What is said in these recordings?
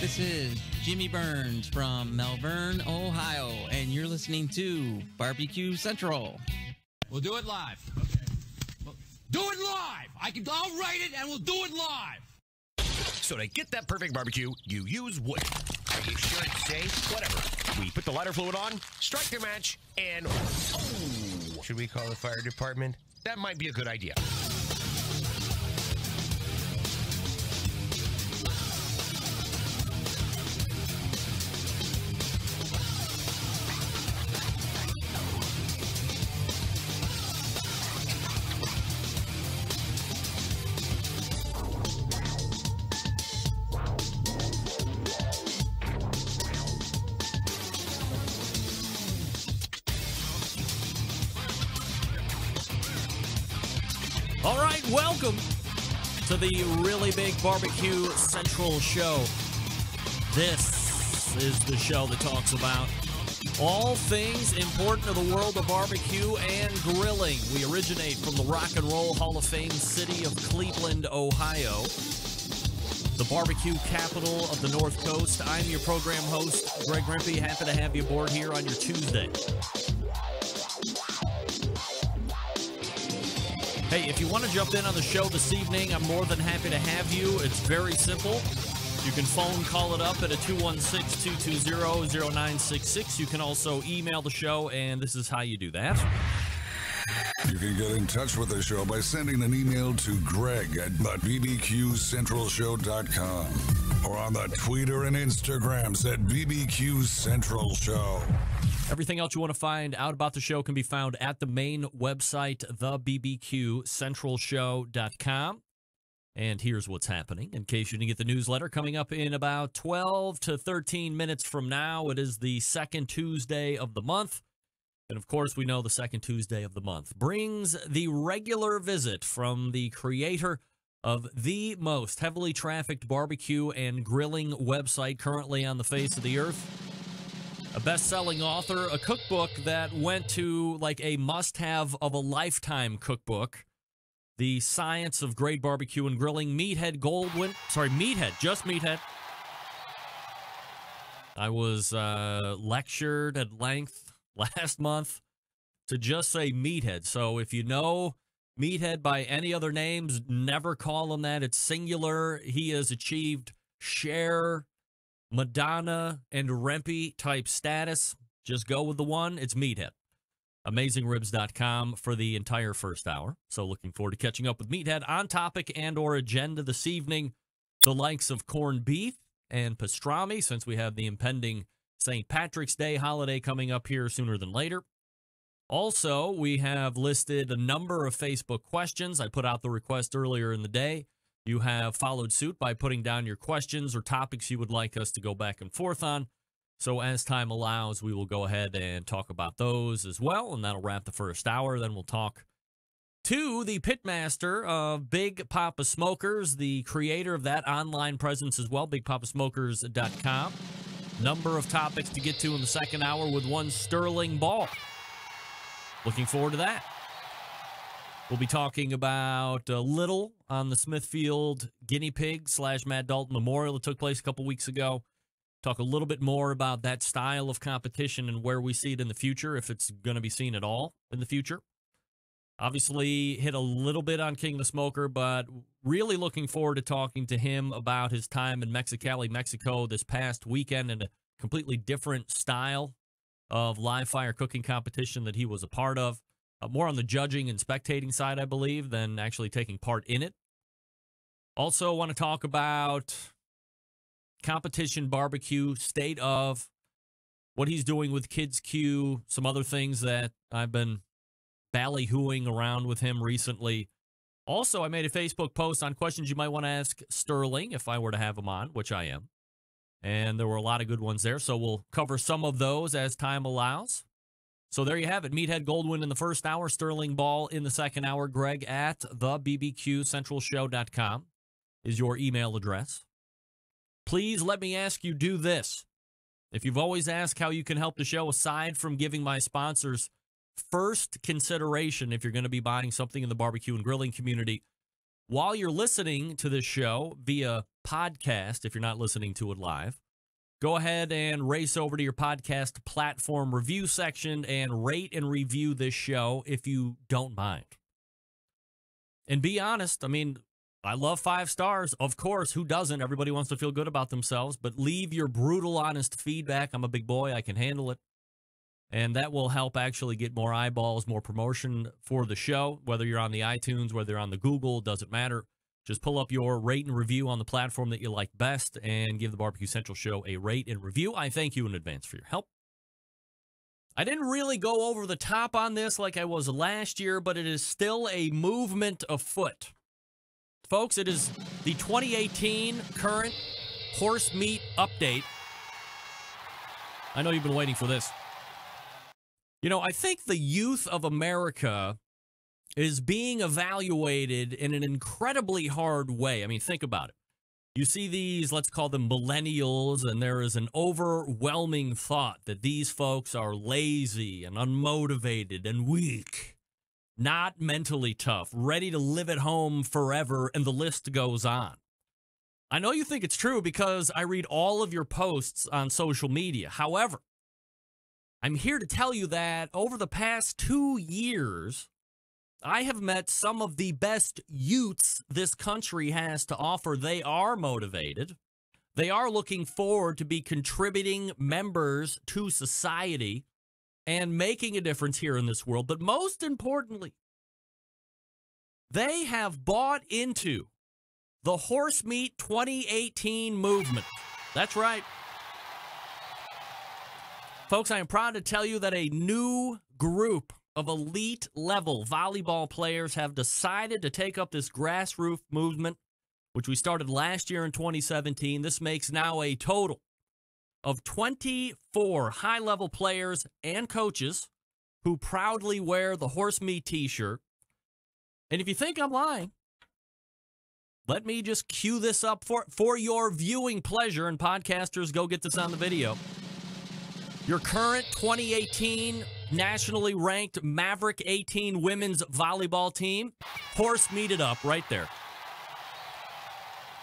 This is Jimmy Burns from Melbourne, Ohio, and you're listening to BBQ Central. We'll do it live. Okay. Do it live! I'll write it and we'll do it live! So to get that perfect barbecue, you use wood. Are you sure it's safe? Whatever. We put the lighter fluid on, strike your match, and... Oh! Should we call the fire department? That might be a good idea. All right, welcome to the Really Big Barbecue Central Show. This is the show that talks about all things important to the world of barbecue and grilling. We originate from the Rock and Roll Hall of Fame city of Cleveland, Ohio, the barbecue capital of the North Coast. I'm your program host, Greg Rempe. Happy to have you aboard here on your Tuesday. Hey, if you want to jump in on the show this evening, I'm more than happy to have you. It's very simple. You can phone call it up at a 216-220-0966. You can also email the show, and this is how you do that. You can get in touch with the show by sending an email to Greg at bbqcentralshow.com or on the Twitter and Instagrams at BBQ Central Show. Everything else you want to find out about the show can be found at the main website, thebbqcentralshow.com. And here's what's happening. In case you didn't get the newsletter, coming up in about 12 to 13 minutes from now, it is the second Tuesday of the month. And, of course, we know the second Tuesday of the month brings the regular visit from the creator of the most heavily trafficked barbecue and grilling website currently on the face of the earth. A best-selling author, a cookbook that went to like a must-have of a lifetime cookbook. The Science of Great Barbecue and Grilling. Meathead, just Meathead. I was lectured at length last month to just say Meathead. So if you know Meathead by any other names, never call him that. It's singular. He has achieved Cher, Madonna, and Rempe type status. Just go with the one. It's Meathead. AmazingRibs.com for the entire first hour. So looking forward to catching up with Meathead on topic and or agenda this evening. The likes of corned beef and pastrami, since we have the impending St. Patrick's Day holiday coming up here sooner than later. Also, we have listed a number of Facebook questions. I put out the request earlier in the day. You have followed suit by putting down your questions or topics you would like us to go back and forth on. So as time allows, we will go ahead and talk about those as well, and that'll wrap the first hour. Then we'll talk to the pitmaster of Big Papa Smokers, the creator of that online presence as well, BigPapaSmokers.com. Number of topics to get to in the second hour with one sterling ball. Looking forward to that. We'll be talking about a little on the Smithfield guinea pig / Matt Dalton Memorial that took place a couple weeks ago. Talk a little bit more about that style of competition and where we see it in the future, if it's going to be seen at all in the future. Obviously, hit a little bit on King the Smoker, but really looking forward to talking to him about his time in Mexicali, Mexico this past weekend and a completely different style of live fire cooking competition that he was a part of. More on the judging and spectating side, I believe, than actually taking part in it. Also want to talk about competition barbecue, state of what he's doing with Kids Q, some other things that I've been ballyhooing around with him recently. Also, I made a Facebook post on questions you might want to ask Sterling if I were to have him on, which I am. And there were a lot of good ones there, so we'll cover some of those as time allows. So there you have it. Meathead Goldwyn in the first hour, Sterling Ball in the second hour. Greg at thebbqcentralshow.com is your email address. Please let me ask you, do this. If you've always asked how you can help the show, aside from giving my sponsors first consideration if you're going to be buying something in the barbecue and grilling community, while you're listening to this show via podcast, if you're not listening to it live, go ahead and race over to your podcast platform review section and rate and review this show if you don't mind. And be honest, I mean, I love 5 stars. Of course, who doesn't? Everybody wants to feel good about themselves, but leave your brutal, honest feedback. I'm a big boy. I can handle it. And that will help actually get more eyeballs, more promotion for the show, whether you're on the iTunes, whether you're on the Google, doesn't matter. Just pull up your rate and review on the platform that you like best and give the Barbecue Central Show a rate and review. I thank you in advance for your help. I didn't really go over the top on this like I was last year, but it is still a movement afoot. Folks, it is the 2018 current horse meat update. I know you've been waiting for this. You know, I think the youth of America is being evaluated in an incredibly hard way. I mean, think about it. You see these, let's call them millennials, and there is an overwhelming thought that these folks are lazy and unmotivated and weak, not mentally tough, ready to live at home forever, and the list goes on. I know you think it's true because I read all of your posts on social media. However, I'm here to tell you that over the past 2 years, I have met some of the best youths this country has to offer. They are motivated. They are looking forward to be contributing members to society and making a difference here in this world. But most importantly, they have bought into the Horse Meat 2018 movement. That's right. Folks, I am proud to tell you that a new group of elite level volleyball players have decided to take up this grassroots movement, which we started last year in 2017. This makes now a total of 24 high-level players and coaches who proudly wear the Horse Meat t-shirt. And if you think I'm lying, let me just cue this up for your viewing pleasure, and podcasters, go get this on the video. Your current 2018 nationally ranked Maverick 18 women's volleyball team, Horse Meat it up right there.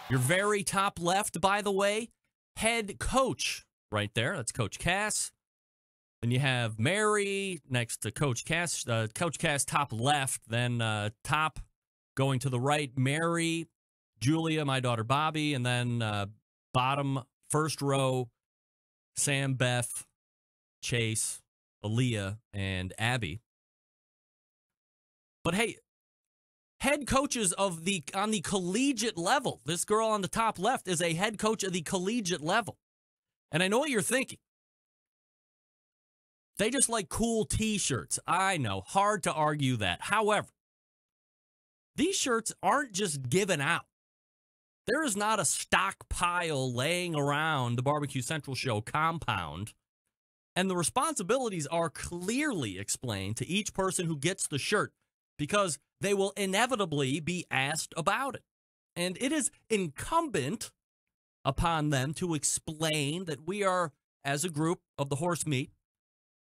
Your very top left, by the way, head coach right there. That's Coach Cass. Then you have Mary next to Coach Cass. Coach Cass top left. Then top going to the right, Mary, Julia, my daughter Bobby. And then bottom first row, Sam, Beth, Chase, Aaliyah, and Abby. But hey, head coaches on the collegiate level. This girl on the top left is a head coach of the collegiate level. And I know what you're thinking. They just like cool t-shirts. I know, hard to argue that. However, these shirts aren't just given out. There is not a stockpile laying around the Barbecue Central Show compound. And the responsibilities are clearly explained to each person who gets the shirt, because they will inevitably be asked about it. And it is incumbent upon them to explain that we are, as a group of the horse meat,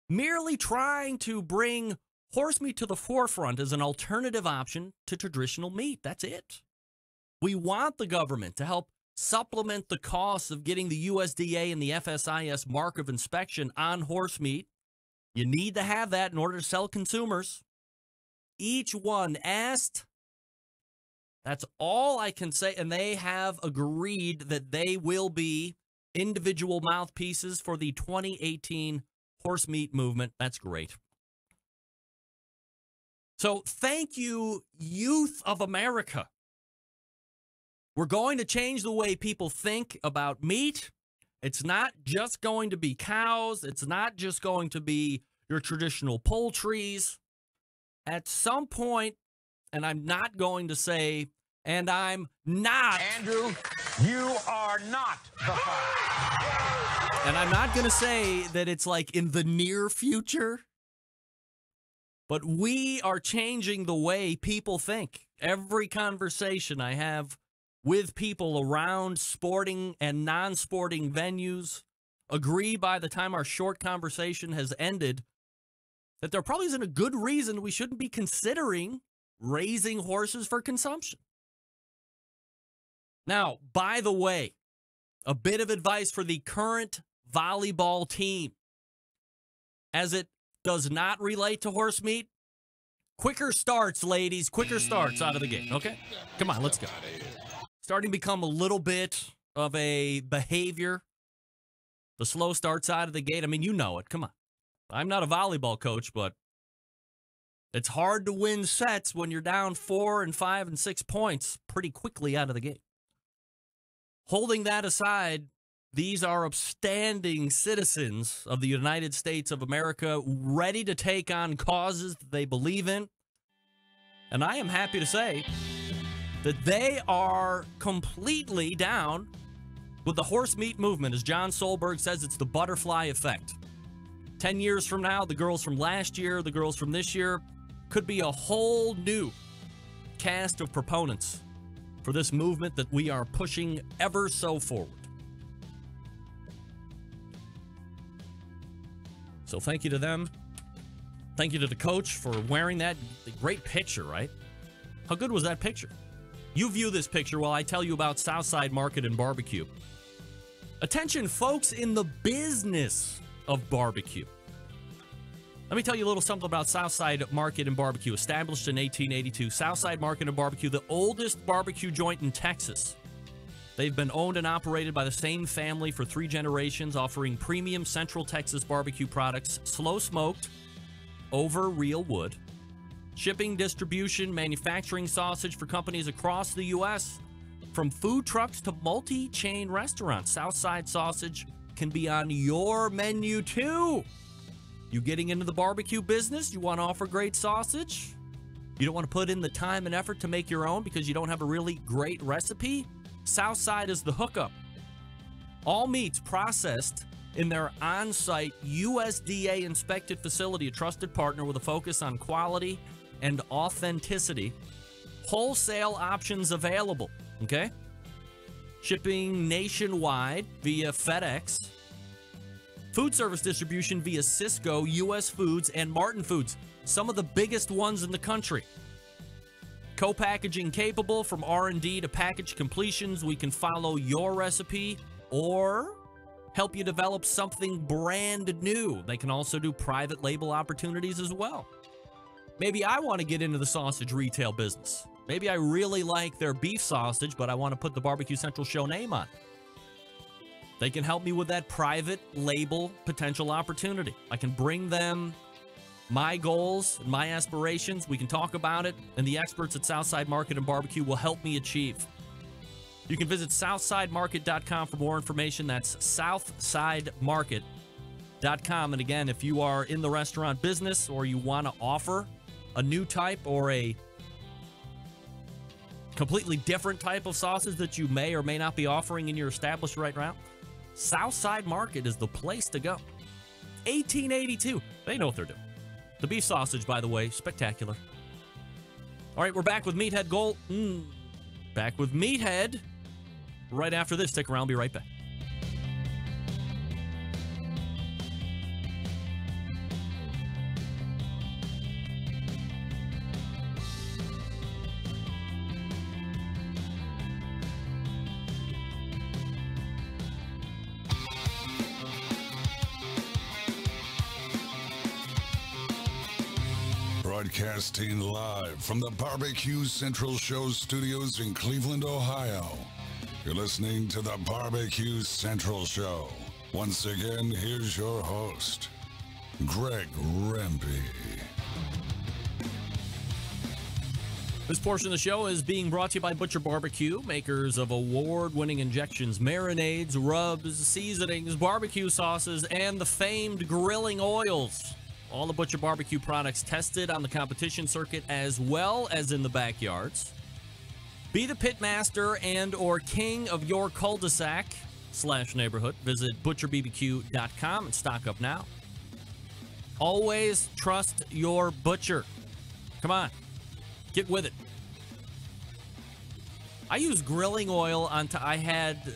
merely trying to bring horse meat to the forefront as an alternative option to traditional meat. That's it. We want the government to help supplement the costs of getting the USDA and the FSIS mark of inspection on horse meat. You need to have that in order to sell consumers. Each one asked. That's all I can say. And they have agreed that they will be individual mouthpieces for the 2018 horse meat movement. That's great. So thank you, youth of America. We're going to change the way people think about meat. It's not just going to be cows. It's not just going to be your traditional poultries. At some point, and I'm not going to say, and I'm not. Andrew, you are not the father. And I'm not going to say that it's like in the near future. But we are changing the way people think. Every conversation I have with people around sporting and non-sporting venues agree by the time our short conversation has ended that there probably isn't a good reason we shouldn't be considering raising horses for consumption. Now, by the way, a bit of advice for the current volleyball team. As it does not relate to horse meat, quicker starts, ladies. Quicker starts out of the gate, okay? Come on, let's go. Starting to become a little bit of a behavior. The slow starts out of the gate. I mean, you know it. Come on. I'm not a volleyball coach, but it's hard to win sets when you're down 4 and 5 and 6 points pretty quickly out of the gate. Holding that aside, these are upstanding citizens of the United States of America ready to take on causes that they believe in. And I am happy to say that they are completely down with the horse meat movement. As John Solberg says, it's the butterfly effect. 10 years from now, the girls from last year, the girls from this year, could be a whole new cast of proponents for this movement that we are pushing ever so forward. So thank you to them. Thank you to the coach for wearing that great picture, right? How good was that picture? You view this picture while I tell you about Southside Market and Barbecue. Attention, folks in the business of barbecue. Let me tell you a little something about Southside Market and Barbecue. Established in 1882, Southside Market and Barbecue, the oldest barbecue joint in Texas. They've been owned and operated by the same family for 3 generations, offering premium Central Texas barbecue products, slow smoked over real wood, shipping, distribution, manufacturing sausage for companies across the U.S., from food trucks to multi-chain restaurants. Southside sausage can be on your menu too. You getting into the barbecue business? You want to offer great sausage? You don't want to put in the time and effort to make your own because you don't have a really great recipe? Southside is the hookup. All meats processed in their on-site USDA inspected facility, a trusted partner with a focus on quality and authenticity. Wholesale options available, okay? Shipping nationwide via FedEx. Food service distribution via Sysco, U.S. Foods, and Martin Foods, some of the biggest ones in the country. Co-packaging capable from R&D to package completions. We can follow your recipe or help you develop something brand new. They can also do private label opportunities as well. Maybe I want to get into the sausage retail business. Maybe I really like their beef sausage, but I want to put the Barbecue Central Show name on. They can help me with that private label potential opportunity. I can bring them my goals and my aspirations. We can talk about it, and the experts at Southside Market and Barbecue will help me achieve. You can visit southsidemarket.com for more information. That's southsidemarket.com. And again, if you are in the restaurant business or you want to offer a new type or a completely different type of sausage that you may or may not be offering in your establishment right now, Southside Market is the place to go. 1882. They know what they're doing. The beef sausage, by the way, spectacular. All right, we're back with Meathead Gold. Back with Meathead. Right after this, stick around. Be right back. Broadcasting live from the BBQ Central Show studios in Cleveland, Ohio. You're listening to the BBQ Central Show. Once again, here's your host, Greg Rempe. This portion of the show is being brought to you by Butcher BBQ, makers of award-winning injections, marinades, rubs, seasonings, barbecue sauces, and the famed grilling oils. All the Butcher BBQ products tested on the competition circuit as well as in the backyards. Be the pitmaster and or king of your cul-de-sac/neighborhood. Visit butcherbbq.com and stock up now. Always trust your butcher. Come on, get with it. I use grilling oil I had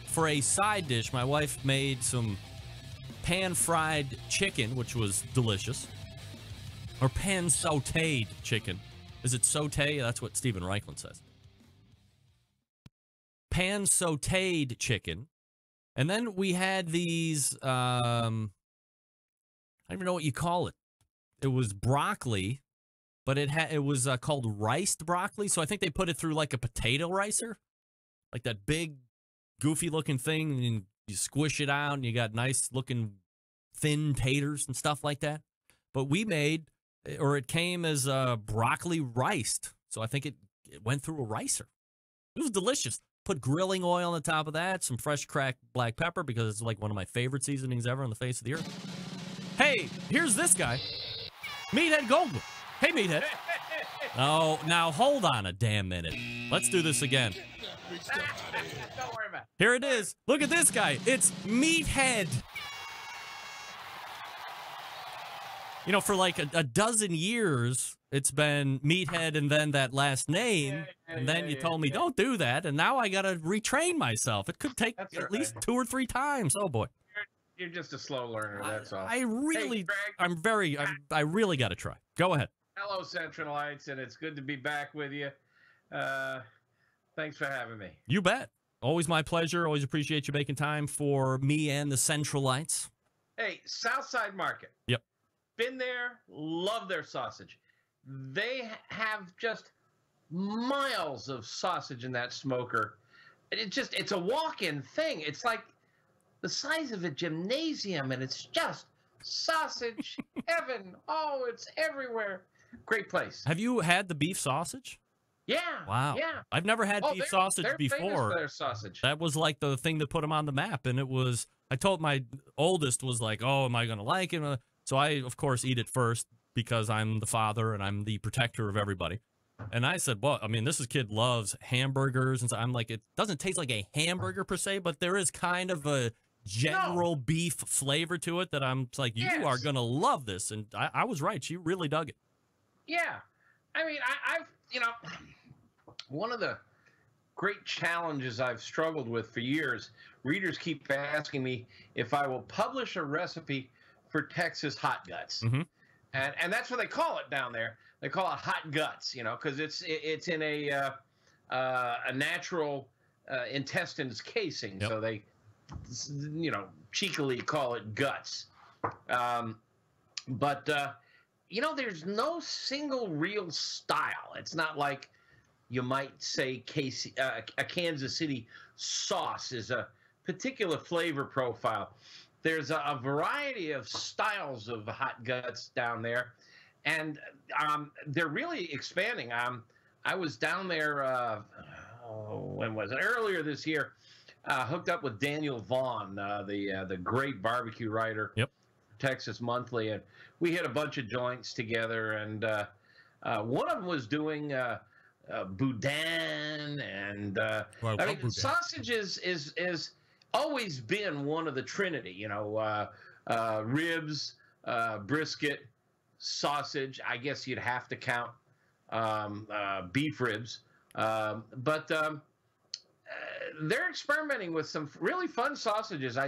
for a side dish. My wife made some pan-fried chicken, which was delicious. Or pan-sauteed chicken. Is it saute? That's what Stephen Reichlin says. Pan-sauteed chicken. And then we had these, I don't even know what you call it. It was broccoli, but it was called riced broccoli. So I think they put it through like a potato ricer. Like that big, goofy-looking thing, and you squish it out, and you got nice-looking thin taters and stuff like that. But we made, or it came as broccoli riced. So I think it went through a ricer. It was delicious. Put grilling oil on the top of that, some fresh cracked black pepper, because it's like one of my favorite seasonings ever on the face of the earth. Hey, here's this guy, Meathead Goldman. Hey, Meathead. Oh, now hold on a damn minute. Let's do this again. Don't worry about it. Here it is. Look at this guy. It's Meathead. You know, for like a dozen years, it's been Meathead and then that last name. And then you told me, don't do that. And now I got to retrain myself. It could take at least 2 or 3 times. Oh, boy. You're just a slow learner, that's all. I really, Hey, Greg. I really got to try. Go ahead. Hello, Centralites, and it's good to be back with you. Thanks for having me. You bet. Always my pleasure. Always appreciate you making time for me and the Centralites. Hey, Southside Market. Yep. Been there, love their sausage. They have just miles of sausage in that smoker. It's a walk-in thing. It's like the size of a gymnasium, and it's just sausage heaven. Oh, it's everywhere. Great place. Have you had the beef sausage? Yeah. Wow. Yeah. I've never had beef sausage they're before. famous for their sausage. That was like the thing that put them on the map. And it was, I told my oldest was like, oh, am I going to like it? So I, of course, eat it first because I'm the father and I'm the protector of everybody. And I said, well, I mean, this kid loves hamburgers. And so I'm like, it doesn't taste like a hamburger per se, but there is kind of a general beef flavor to it that I'm like, you are going to love this. And I was right. She really dug it. Yeah. I mean, I've, one of the great challenges I've struggled with for years, readers keep asking me if I will publish a recipe for Texas hot guts. Mm-hmm. And that's what they call it down there. They call it hot guts, because it's in a natural intestines casing. Yep. So they, cheekily call it guts. But there's no single real style. It's not like you might say a Kansas City sauce is a particular flavor profile. There's a variety of styles of hot guts down there, and they're really expanding. I was down there, when was it? Earlier this year, hooked up with Daniel Vaughn, the great barbecue writer, Yep. Texas Monthly, and we hit a bunch of joints together, and one of them was doing boudin, and sausage is always been one of the Trinity, ribs, brisket, sausage. I guess you'd have to count beef ribs. But they're experimenting with some really fun sausages.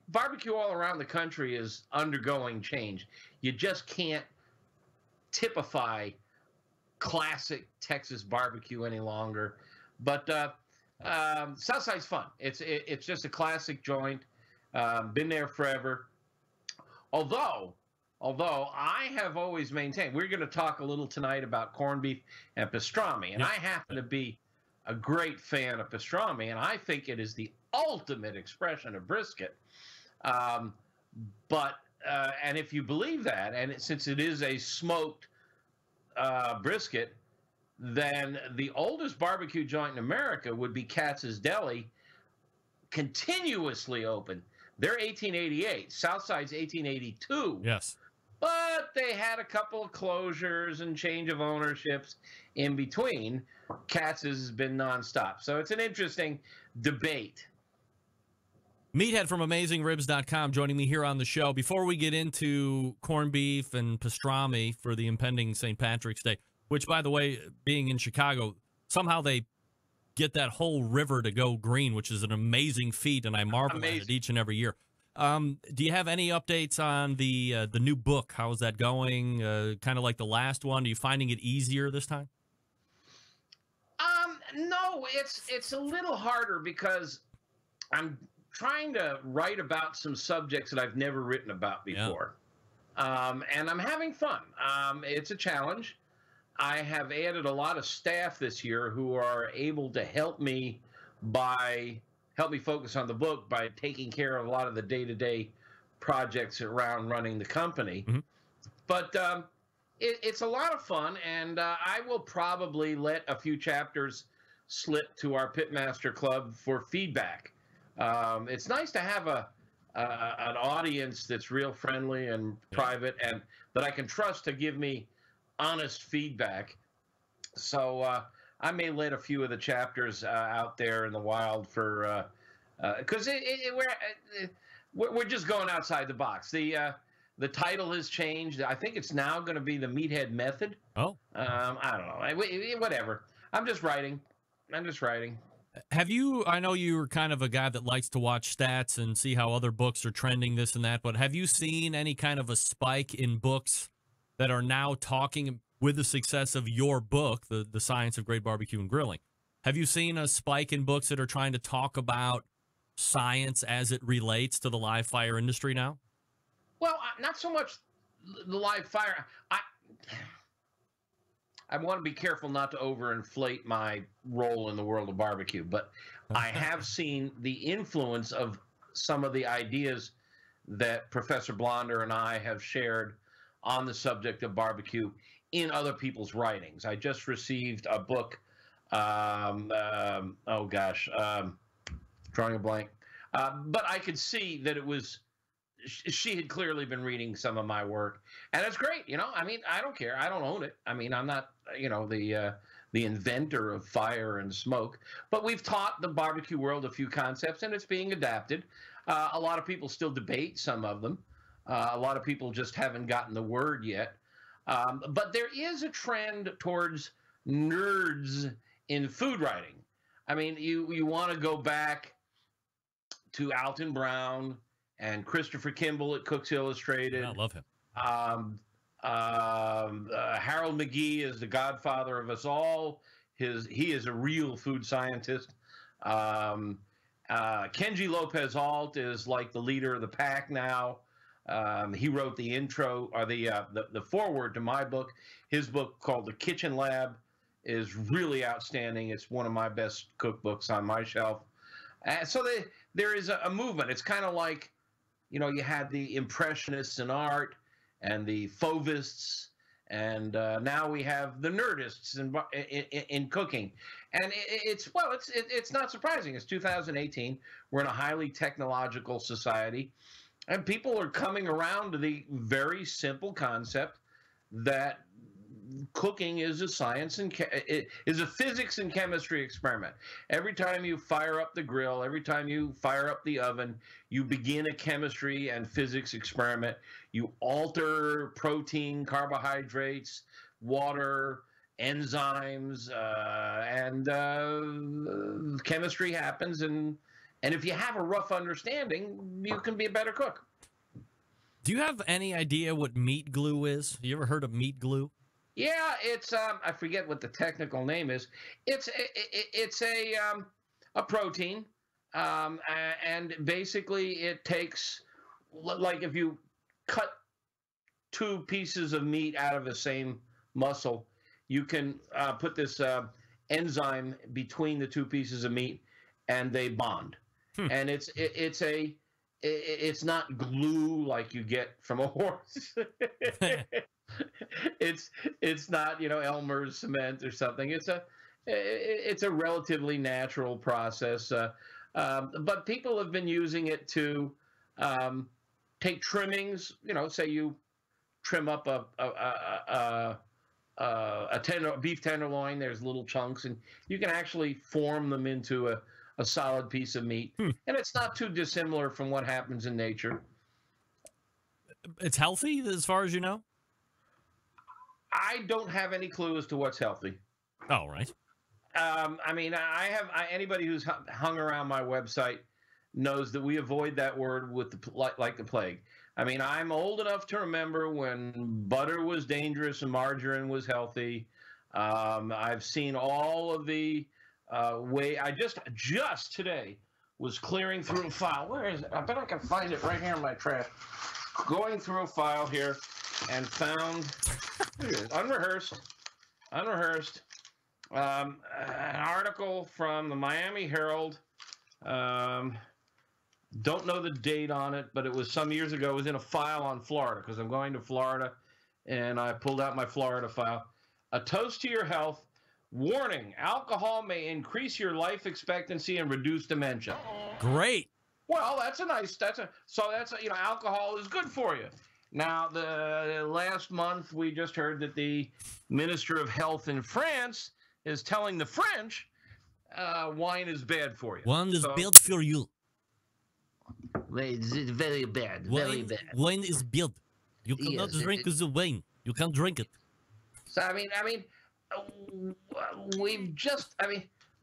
Barbecue all around the country is undergoing change. You just can't typify classic Texas barbecue any longer. But Southside's fun. It's just a classic joint. Been there forever. Although I have always maintained, we're going to talk a little tonight about corned beef and pastrami, and I happen to be a great fan of pastrami, and I think it is the ultimate expression of brisket. And if you believe that, and since it is a smoked brisket, then the oldest barbecue joint in America would be Katz's Deli, continuously open. They're 1888. Southside's 1882. Yes. But they had a couple of closures and change of ownerships in between. Katz's has been nonstop. So it's an interesting debate. Meathead from AmazingRibs.com joining me here on the show. Before we get into corned beef and pastrami for the impending St. Patrick's Day, which, by the way, being in Chicago, somehow they get that whole river to go green, which is an amazing feat, and I marvel at it each and every year. Do you have any updates on the new book? How is that going? Kind of like the last one. Are you finding it easier this time? No, it's a little harder because I'm trying to write about some subjects that I've never written about before. Yeah. And I'm having fun. It's a challenge. I have added a lot of staff this year who are able to help me focus on the book by taking care of a lot of the day-to-day projects around running the company. Mm-hmm. But it's a lot of fun, and I will probably let a few chapters slip to our Pitmaster Club for feedback. It's nice to have an audience that's real friendly and private, and that I can trust to give me honest feedback. So I may let a few of the chapters out there in the wild for because we're just going outside the box. The title has changed. I think it's now going to be the Meathead Method. Oh, I don't know. Whatever. I'm just writing. Have you? I know you're kind of a guy that likes to watch stats and see how other books are trending, this and that. But have you seen any kind of a spike in books that are now talking with the success of your book, the Science of Great Barbecue and Grilling? Have you seen a spike in books that are trying to talk about science as it relates to the live fire industry now? Well, not so much the live fire. I want to be careful not to overinflate my role in the world of barbecue, but I have seen the influence of some of the ideas that Professor Blonder and I have shared on the subject of barbecue in other people's writings. I just received a book, drawing a blank. But I could see that it was, she had clearly been reading some of my work, and it's great. I mean, I don't care. I don't own it. I mean, I'm not, the inventor of fire and smoke, but we've taught the barbecue world a few concepts, and it's being adapted. A lot of people still debate some of them. A lot of people just haven't gotten the word yet. But there is a trend towards nerds in food writing. I mean, you want to go back to Alton Brown and Christopher Kimball at Cooks Illustrated. I love him. Harold McGee is the godfather of us all. He is a real food scientist. Kenji Lopez Alt is like the leader of the pack now. He wrote the intro or the foreword to my book. His book called The Kitchen Lab is really outstanding. It's one of my best cookbooks on my shelf. So there is a movement. It's kind of like, you had the Impressionists in art and the Fauvists, and now we have the nerdists in cooking. And it's not surprising. It's 2018. We're in a highly technological society, and people are coming around to the very simple concept that cooking is a science and it is a physics and chemistry experiment. Every time you fire up the grill, every time you fire up the oven, you begin a chemistry and physics experiment. You alter protein, carbohydrates, water, enzymes, and chemistry happens. And if you have a rough understanding, you can be a better cook. Do you have any idea what meat glue is? You ever heard of meat glue? Yeah, it's I forget what the technical name is. It's a protein, and basically it takes, like, if you cut two pieces of meat out of the same muscle, you can put this enzyme between the two pieces of meat, and they bond. And it's not glue like you get from a horse. it's not, Elmer's cement or something. It's a relatively natural process, but people have been using it to take trimmings. Say you trim up a beef tenderloin. There's little chunks, and you can actually form them into a solid piece of meat, and it's not too dissimilar from what happens in nature. It's healthy, as far as you know? I don't have any clue as to what's healthy. Oh, right. Anybody who's hung around my website knows that we avoid that word with like the plague. I'm old enough to remember when butter was dangerous and margarine was healthy. I've seen all of the I just today was clearing through a file. Where is it? I bet I can find it right here in my trash. Going through a file here and found unrehearsed, an article from the Miami Herald. Don't know the date on it, but it was some years ago. It was in a file on Florida, because I'm going to Florida, and I pulled out my Florida file. A toast to your health. Warning, alcohol may increase your life expectancy and reduce dementia. Great. Well, alcohol is good for you. Now, the last month, we just heard that the Minister of Health in France is telling the French wine is bad for you. Wine is bad for you. It's very bad, very bad. Wine is bad. You cannot drink the wine. You can't drink it. So,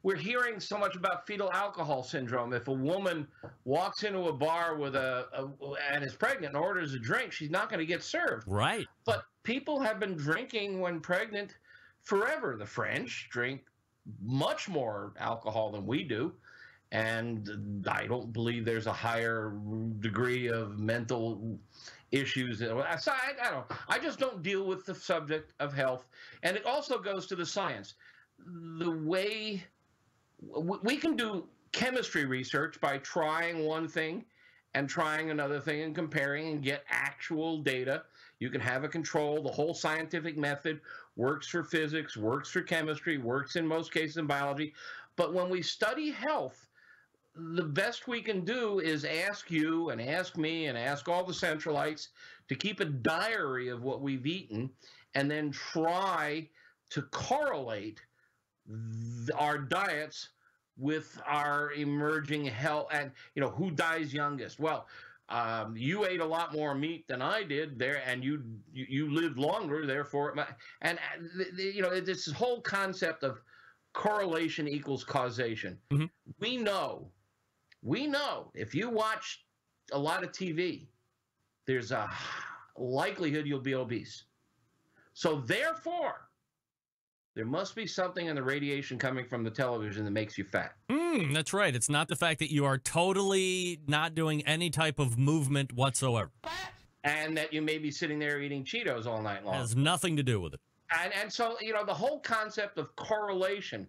we're hearing so much about fetal alcohol syndrome. If a woman walks into a bar with and is pregnant and orders a drink, she's not going to get served. Right. But people have been drinking when pregnant forever. The French drink much more alcohol than we do, and I don't believe there's a higher degree of mental issues. So I just don't deal with the subject of health. And it also goes to the science. The way we can do chemistry research by trying one thing and trying another thing and comparing and get actual data. You can have a control. The whole scientific method works for physics, works for chemistry, works in most cases in biology. But when we study health, the best we can do is ask you and ask me and ask all the Centralites to keep a diary of what we've eaten, and then try to correlate our diets with our emerging health. And who dies youngest? Well, you ate a lot more meat than I did there, and you lived longer, therefore. And this whole concept of correlation equals causation. Mm-hmm. We know if you watch a lot of TV, there's a likelihood you'll be obese. So therefore, there must be something in the radiation coming from the television that makes you fat. That's right. It's not the fact that you are totally not doing any type of movement whatsoever. And that you may be sitting there eating Cheetos all night long. It has nothing to do with it. And so, the whole concept of correlation,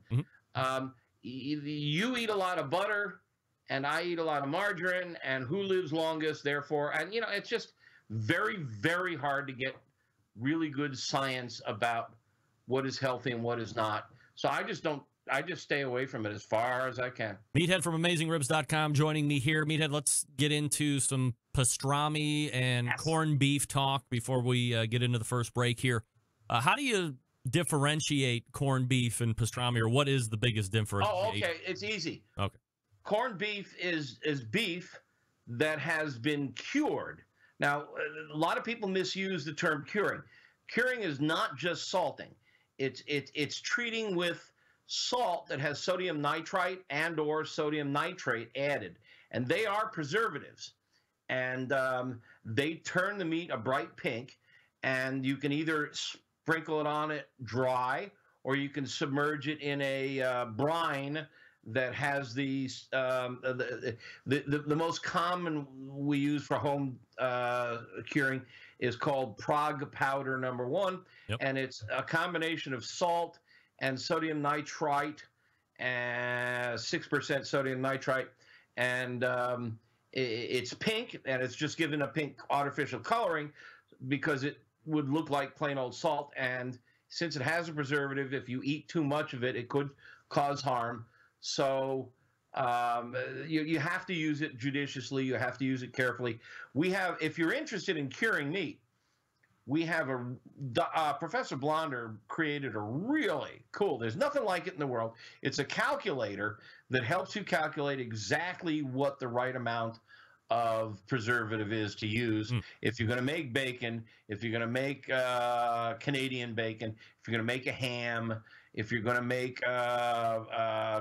you eat a lot of butter, and I eat a lot of margarine, and who lives longest, therefore. And, it's just very, very hard to get really good science about what is healthy and what is not. So I just stay away from it as far as I can. Meathead from AmazingRibs.com joining me here. Meathead, let's get into some pastrami and corned beef talk before we get into the first break here. How do you differentiate corned beef and pastrami, or what is the biggest difference? Oh, okay. It's easy. Okay. Corned beef is beef that has been cured. Now, a lot of people misuse the term curing. Curing is not just salting. It's treating with salt that has sodium nitrite and or sodium nitrate added, and they are preservatives, and they turn the meat a bright pink, and you can either sprinkle it on it dry, or you can submerge it in a brine that has these the most common we use for home curing is called Prague powder number 1. Yep. And it's a combination of salt and sodium nitrite and 6% sodium nitrite, and it's pink, and it's just given a pink artificial coloring because it would look like plain old salt, and since it has a preservative, if you eat too much of it, it could cause harm. So you have to use it judiciously. You have to use it carefully. We have, if you're interested in curing meat, we have Professor Blonder created a really cool, there's nothing like it in the world. It's a calculator that helps you calculate exactly what the right amount of preservative is to use. If you're going to make bacon, if you're going to make Canadian bacon, if you're going to make a ham, if you're going to make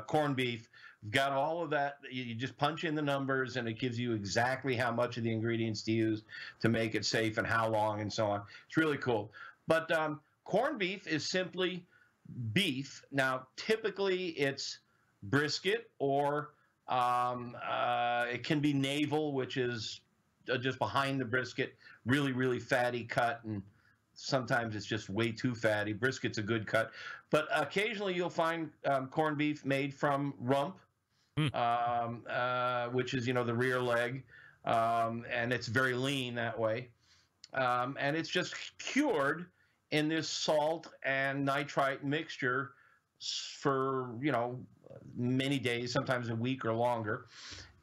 corned beef, you've got all of that. You just punch in the numbers, and it gives you exactly how much of the ingredients to use to make it safe and how long and so on. It's really cool. But corned beef is simply beef. Now, typically it's brisket, or it can be navel, which is just behind the brisket, really, really fatty cut, and sometimes it's just way too fatty. Brisket's a good cut. But occasionally you'll find corned beef made from rump, which is, the rear leg, and it's very lean that way. And it's just cured in this salt and nitrite mixture for, many days, sometimes a week or longer.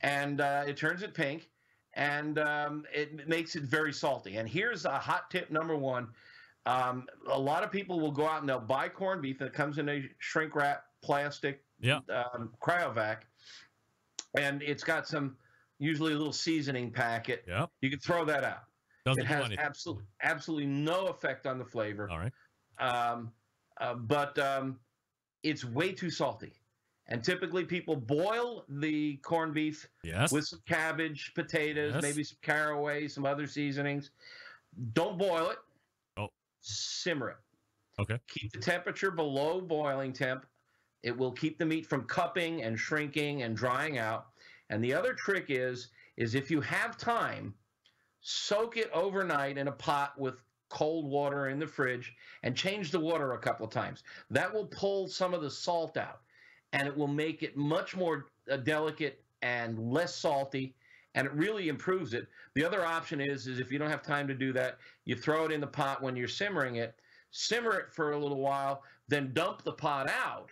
And it turns it pink, and it makes it very salty. And here's a hot tip number 1. A lot of people will go out and they'll buy corned beef that comes in a shrink wrap plastic cryovac, and it's got usually a little seasoning packet. Yeah, you can throw that out. Doesn't it do has anything. absolutely no effect on the flavor. All right. But it's way too salty. And typically people boil the corned beef with some cabbage, potatoes, maybe some caraway, some other seasonings. Don't boil it. Oh. Simmer it. Okay. Keep the temperature below boiling temp. It will keep the meat from cupping and shrinking and drying out. And the other trick is if you have time, soak it overnight in a pot with cold water in the fridge and change the water a couple of times. That will pull some of the salt out, and it will make it much more delicate and less salty, and it really improves it. The other option is if you don't have time to do that, you throw it in the pot when you're simmering it, simmer it for a little while, then dump the pot out,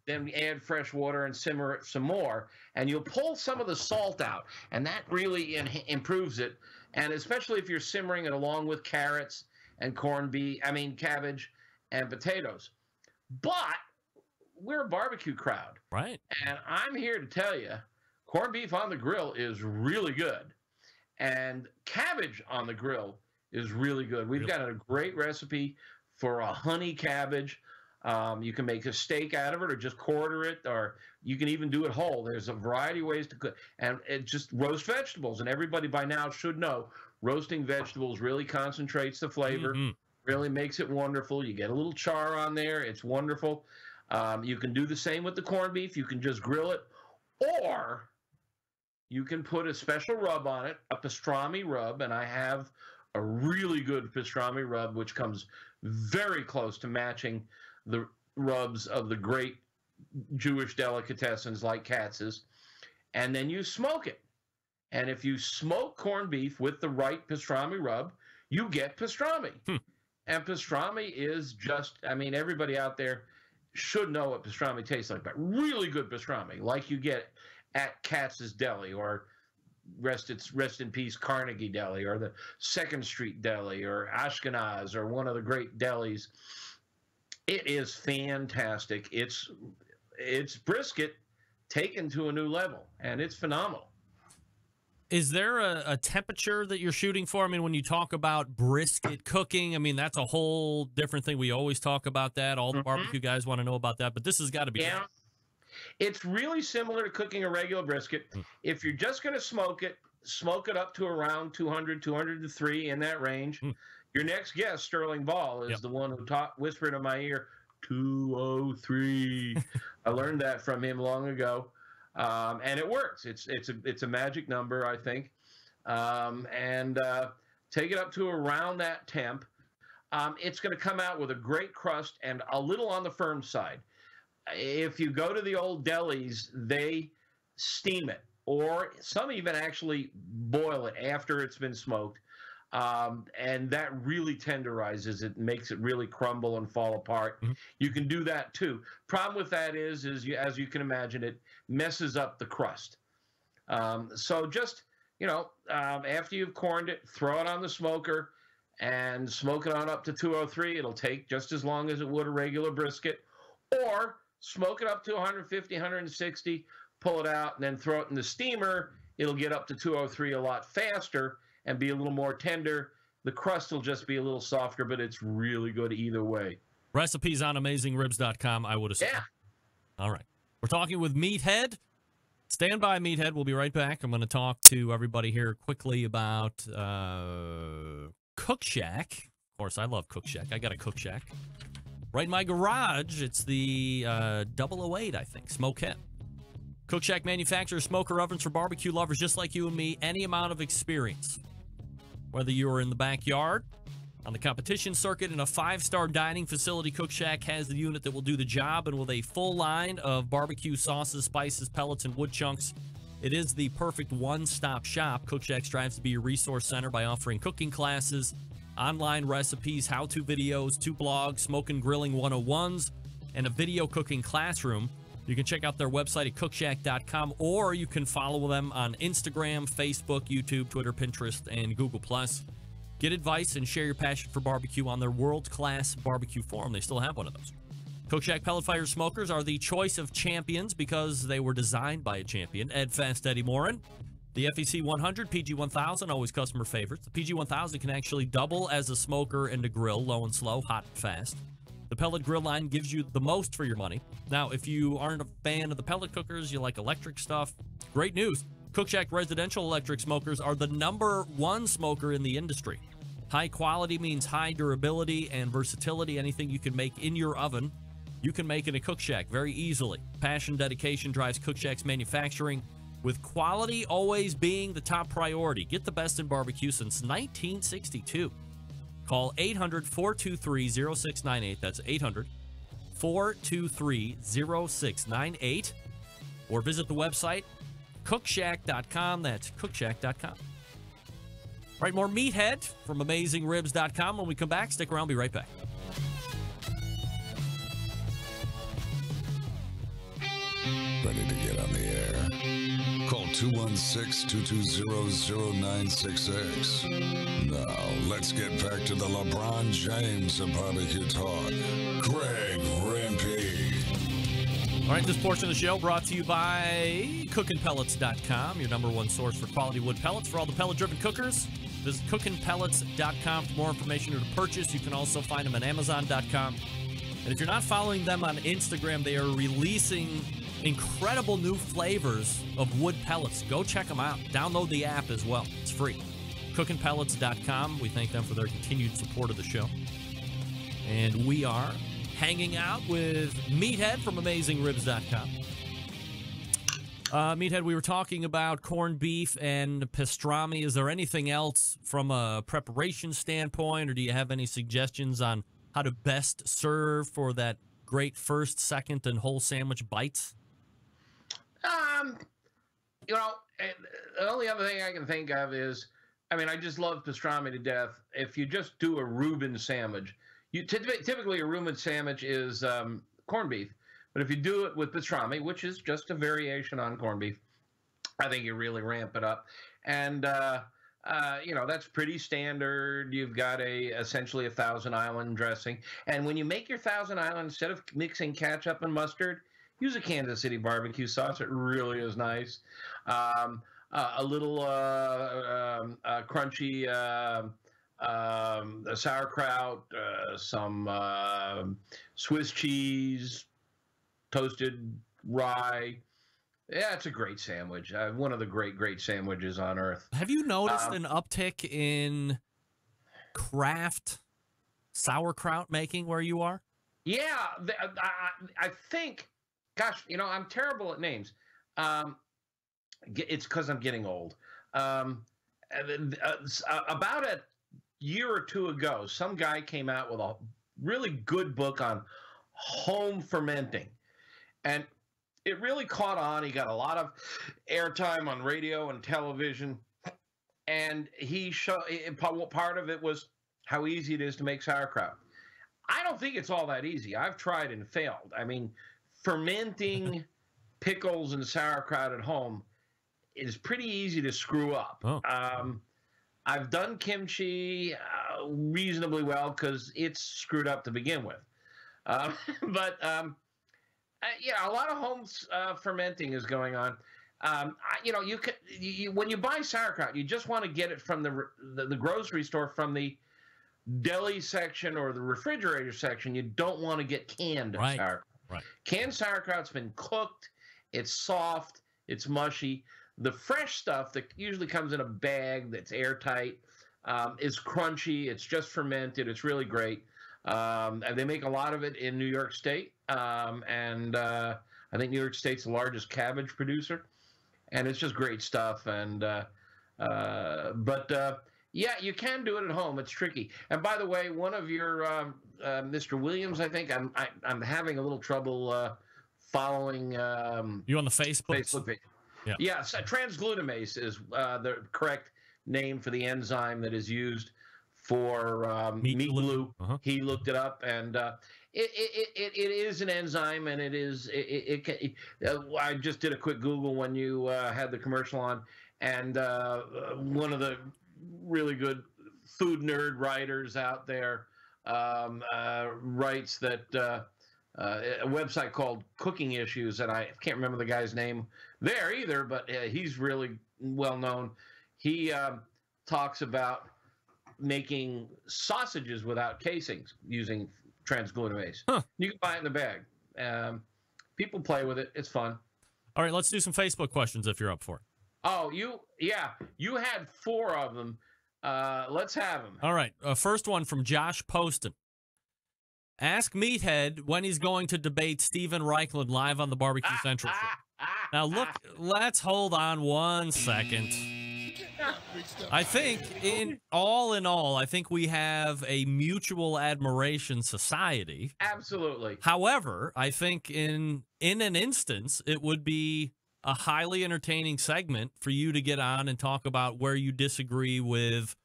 then add fresh water and simmer it some more, and you'll pull some of the salt out, and that really improves it. And especially if you're simmering it along with carrots and cabbage and potatoes. But we're a barbecue crowd. Right. And I'm here to tell you, corned beef on the grill is really good. And cabbage on the grill is really good. We've got a great recipe for a honey cabbage. You can make a steak out of it, or just quarter it, or you can even do it whole. There's a variety of ways to cook. And it just roast vegetables. And everybody by now should know roasting vegetables really concentrates the flavor, really makes it wonderful. You get a little char on there. It's wonderful. You can do the same with the corned beef. You can just grill it, or you can put a special rub on it, a pastrami rub, and I have a really good pastrami rub, which comes very close to matching the rubs of the great Jewish delicatessens like Katz's, and then you smoke it. And if you smoke corned beef with the right pastrami rub, you get pastrami. And pastrami is just, everybody out there should know what pastrami tastes like, but really good pastrami, like you get at Katz's Deli, or rest in peace Carnegie Deli, or the 2nd Street Deli, or Ashkenaz, or one of the great delis. It is fantastic. It's brisket taken to a new level, and it's phenomenal. Is there a temperature that you're shooting for? I mean, when you talk about brisket cooking, I mean, that's a whole different thing. We always talk about that. All the barbecue guys want to know about that, but this has got to be. Yeah. It's really similar to cooking a regular brisket. If you're just going to smoke it up to around 200, 203 in that range. Your next guest, Sterling Ball, is the one who whispered in my ear, 203. I learned that from him long ago. And it works. It's a magic number, I think. Take it up to around that temp. It's going to come out with a great crust and a little on the firm side. If you go to the old delis, they steam it, or some even actually boil it after it's been smoked. And that really tenderizes it, makes it really crumble and fall apart. You can do that too. Problem with that is as you can imagine, it messes up the crust. So just, after you've corned it, throw it on the smoker and smoke it on up to 203. It'll take just as long as it would a regular brisket. Or smoke it up to 150, 160, pull it out, and then throw it in the steamer. It'll get up to 203 a lot faster and be a little more tender. The crust will just be a little softer, but it's really good either way. Recipes on AmazingRibs.com, I would assume. Yeah. All right. We're talking with Meathead. Stand by, Meathead. We'll be right back. I'm going to talk to everybody here quickly about Cook Shack. Of course, I love Cook Shack. I got a Cook Shack right in my garage. It's the 008, I think, Smoke Head. Cook Shack manufactures smoker ovens for barbecue lovers just like you and me. Any amount of experience. Whether you're in the backyard, on the competition circuit, in a 5-star dining facility, Cook Shack has the unit that will do the job. And with a full line of barbecue sauces, spices, pellets, and wood chunks, it is the perfect one-stop shop. Cook Shack strives to be your resource center by offering cooking classes, online recipes, how-to videos, 2 blogs, smoke and grilling 101s, and a video cooking classroom. You can check out their website at cookshack.com, or you can follow them on Instagram, Facebook, YouTube, Twitter, Pinterest, and Google+. Get advice and share your passion for barbecue on their world-class barbecue forum. They still have one of those. Cook Shack pellet fire smokers are the choice of champions because they were designed by a champion, Ed Fast Eddie Morin. The FEC 100, PG 1000, always customer favorites. The PG 1000 can actually double as a smoker and a grill, low and slow, hot and fast. The pellet grill line gives you the most for your money. Now, if you aren't a fan of the pellet cookers, you like electric stuff, great news. Cook Shack residential electric smokers are the #1 smoker in the industry. High quality means high durability and versatility. Anything you can make in your oven, you can make in a Cook Shack very easily. Passion, dedication drives Cook Shack's manufacturing, with quality always being the top priority. Get the best in barbecue since 1962. Call 800-423-0698. That's 800-423-0698. Or visit the website, cookshack.com. That's cookshack.com. All right, more Meathead from AmazingRibs.com. When we come back, stick around. Be right back. Ready to get on the air? Call 216-220-0966. Now, let's get back to the LeBron James of barbecue talk. Greg Rempe. All right, this portion of the show brought to you by CookingPellets.com, your #1 source for quality wood pellets for all the pellet-driven cookers. Visit CookingPellets.com for more information or to purchase. You can also find them at Amazon.com. And if you're not following them on Instagram, they are releasing incredible new flavors of wood pellets. Go check them out. Download the app as well. It's free. CookingPellets.com. We thank them for their continued support of the show. And we are hanging out with Meathead from AmazingRibs.com. Meathead, we were talking about corned beef and pastrami. Is there anything else from a preparation standpoint, or do you have any suggestions on how to best serve for that great first, second, and whole sandwich bites? The only other thing I can think of is, I just love pastrami to death. If you just do a Reuben sandwich, typically a Reuben sandwich is corned beef, but if you do it with pastrami, which is just a variation on corned beef, I think you really ramp it up. And that's pretty standard. You've got essentially a Thousand Island dressing, and when you make your Thousand Island, instead of mixing ketchup and mustard, use a Kansas City barbecue sauce. It really is nice. a little crunchy sauerkraut, some Swiss cheese, toasted rye. Yeah, it's a great sandwich. One of the great sandwiches on earth. Have you noticed an uptick in craft sauerkraut making where you are? Yeah, I think, gosh, I'm terrible at names. It's because I'm getting old. About a year or two ago, some guy came out with a really good book on home fermenting. And it really caught on. He got a lot of airtime on radio and television. And part of it was how easy it is to make sauerkraut. I don't think it's all that easy. I've tried and failed. I mean, fermenting pickles and sauerkraut at home is pretty easy to screw up. Oh. I've done kimchi reasonably well because it's screwed up to begin with. But yeah, a lot of home fermenting is going on. When you buy sauerkraut, you just want to get it from the grocery store, from the deli section or the refrigerator section. You don't want to get canned sauerkraut. Right. Canned sauerkraut's been cooked. It's soft. It's mushy. The fresh stuff that usually comes in a bag that's airtight is crunchy. It's just fermented. It's really great. And they make a lot of it in New York State. And I think New York State's the largest cabbage producer. And it's just great stuff. And yeah, you can do it at home. It's tricky. And by the way, one of your Mr. Williams, I think I'm having a little trouble following. You on the Facebook page? Yeah. Yes, transglutamase is the correct name for the enzyme that is used for meat glue. Uh-huh. He looked it up, and it is an enzyme, and I just did a quick Google when you had the commercial on, and one of the really good food nerd writers out there writes that a website called Cooking Issues, and I can't remember the guy's name there either, but he's really well known. He talks about making sausages without casings using transglutamase. Huh. You can buy it in the bag. People play with it. It's fun. All right, let's do some Facebook questions if you're up for it. Oh, you had 4 of them. Let's have them. All right, first one from Josh Poston. Ask Meathead when he's going to debate Steven Reichland live on the Barbecue Central show. Now, look, let's hold on one second. I think, in all, I think we have a mutual admiration society. Absolutely. However, I think in an instance, it would be a highly entertaining segment for you to get on and talk about where you disagree with,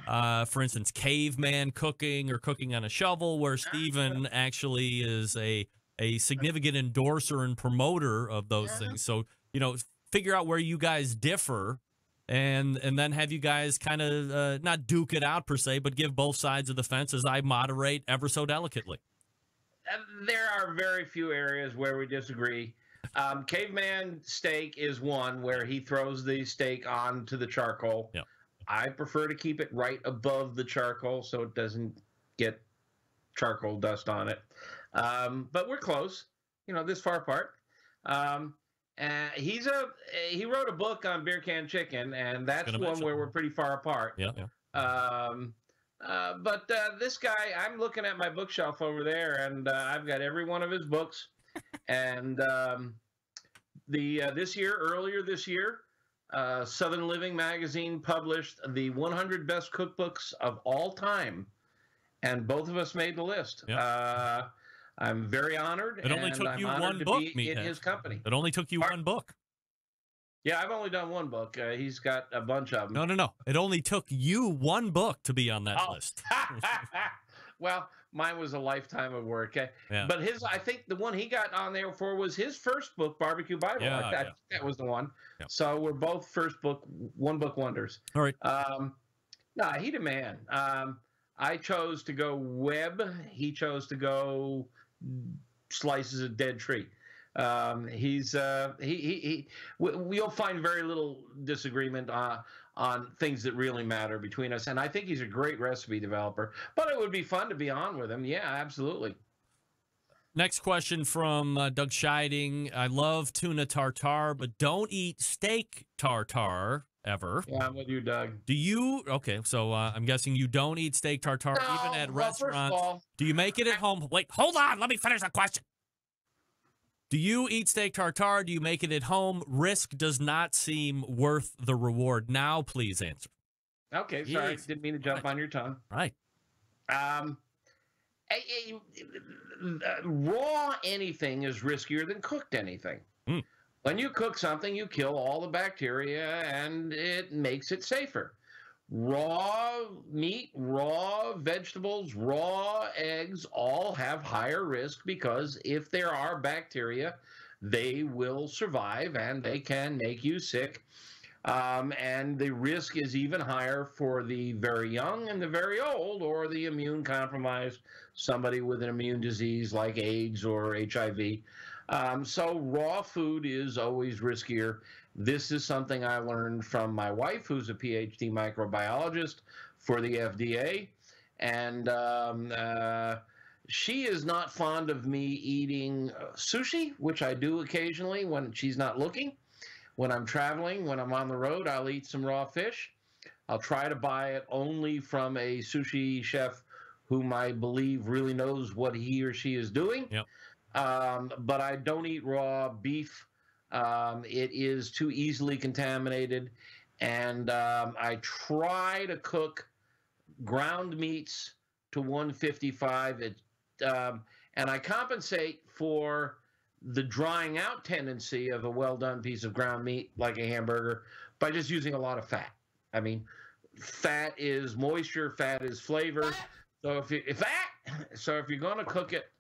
for instance, caveman cooking or cooking on a shovel, where Steven actually is a significant endorser and promoter of those things. So, figure out where you guys differ and then have you guys kind of not duke it out per se, but give both sides of the fence as I moderate ever so delicately. There are very few areas where we disagree. Caveman steak is one where he throws the steak onto the charcoal. Yep. I prefer to keep it right above the charcoal so it doesn't get charcoal dust on it. But we're close, this far apart. He wrote a book on beer can chicken, and that's one where we're pretty far apart. Yeah. But this guy, I'm looking at my bookshelf over there, and I've got every one of his books. And earlier this year, Southern Living magazine published the 100 best cookbooks of all time, and both of us made the list. Yep. I'm very honored. It only took I'm you honored one to book, be in his company. It only took you one book. Yeah, I've only done one book. He's got a bunch of them. No. It only took you one book to be on that list. Well, mine was a lifetime of work. Yeah. But I think the one he got on there for was his first book, Barbecue Bible. I think that was the one. Yeah. So we're both one book wonders. All right. He's a man. I chose to go web. He chose to go slices of dead tree. You'll find very little disagreement on things that really matter between us. And I think he's a great recipe developer. But it would be fun to be on with him. Yeah, absolutely. Next question from Doug Scheiding. I love tuna tartare, but don't eat steak tartare ever. Yeah, I'm with you, Doug. Do you? Okay, so I'm guessing you don't eat steak tartare even at restaurants. First of all, do you make it at home? Wait, hold on. Let me finish the question. Do you eat steak tartare? Do you make it at home? Risk does not seem worth the reward. Now, please answer. Okay, sorry. Didn't mean to jump on your tongue. Right. Raw anything is riskier than cooked anything. When you cook something, you kill all the bacteria and it makes it safer. Raw meat, raw vegetables, raw eggs all have higher risk because if there are bacteria, they will survive and they can make you sick. And the risk is even higher for the very young and the very old, or the immune compromised, somebody with an immune disease like AIDS or HIV. So raw food is always riskier. This is something I learned from my wife, who's a PhD microbiologist for the FDA. And she is not fond of me eating sushi, which I do occasionally when she's not looking. When I'm traveling, when I'm on the road, I'll eat some raw fish. I'll try to buy it only from a sushi chef whom I believe really knows what he or she is doing. Yep. But I don't eat raw beef. It is too easily contaminated. And I try to cook ground meats to 155. And I compensate for the drying out tendency of a well-done piece of ground meat, like a hamburger, by just using a lot of fat. I mean, fat is moisture, fat is flavor. So if you're going to cook it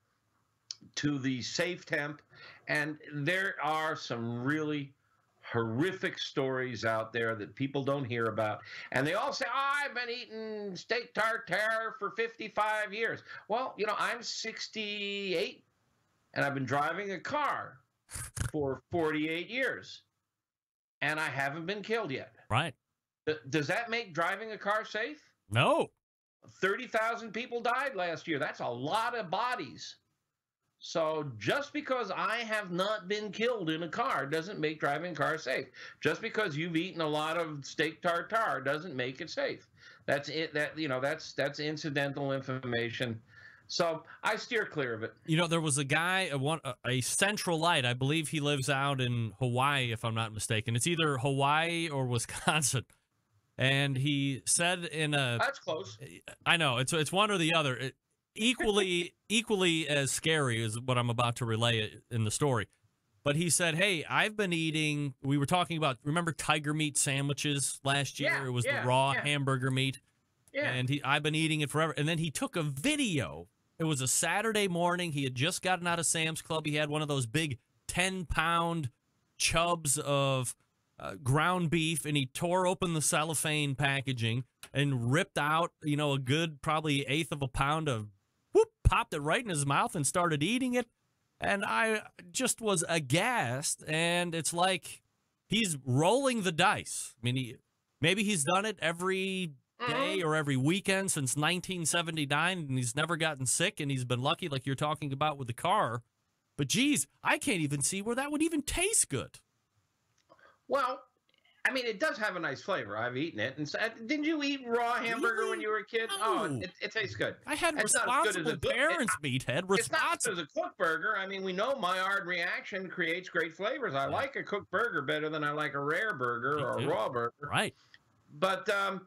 to the safe temp, and there are some really horrific stories out there that people don't hear about, and they all say, "Oh, I've been eating steak tartare for 55 years." Well, I'm 68. And I've been driving a car for 48 years, and I haven't been killed yet. Right. Does that make driving a car safe? No. 30,000 people died last year. That's a lot of bodies. So just because I have not been killed in a car doesn't make driving a car safe. Just because you've eaten a lot of steak tartare doesn't make it safe. That's it. That's incidental information. So I steer clear of it. There was a guy, a Centralite, I believe he lives out in Hawaii, if I'm not mistaken. It's either Hawaii or Wisconsin. And he said in a... That's close. I know, it's one or the other. Equally as scary as what I'm about to relay in the story. But he said, hey, I've been eating... We were talking about, remember tiger meat sandwiches last year? Yeah, it was the raw hamburger meat. Yeah. And I've been eating it forever. And then he took a video. It was a Saturday morning. He had just gotten out of Sam's Club. He had one of those big 10-pound chubs of ground beef, and he tore open the cellophane packaging and ripped out, a good probably eighth of a pound of, popped it right in his mouth and started eating it. And I just was aghast. And it's like he's rolling the dice. I mean, maybe he's done it every day or every weekend since 1979, and he's never gotten sick, and he's been lucky, like you're talking about with the car. But geez, I can't even see where that would even taste good. Well, I mean, it does have a nice flavor. I've eaten it. And didn't you eat raw hamburger when you were a kid? No. Oh, it tastes good. I had responsible parents, meathead. It's not as a cooked burger. I mean, we know Maillard reaction creates great flavors. I like a cooked burger better than I like a rare burger or a raw burger. Right. But the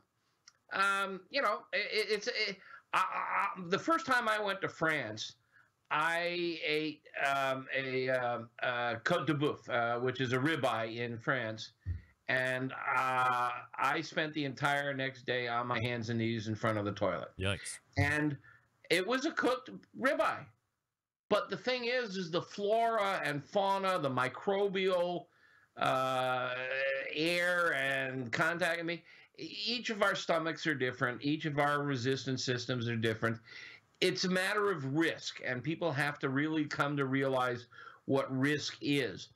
first time I went to France, I ate a côte de boeuf, which is a ribeye in France, and I spent the entire next day on my hands and knees in front of the toilet. Yikes! And it was a cooked ribeye, but the thing is the flora and fauna, the microbial air and contact. I mean, each of our stomachs are different. Each of our resistance systems are different. It's a matter of risk, and people have to really come to realize what risk is.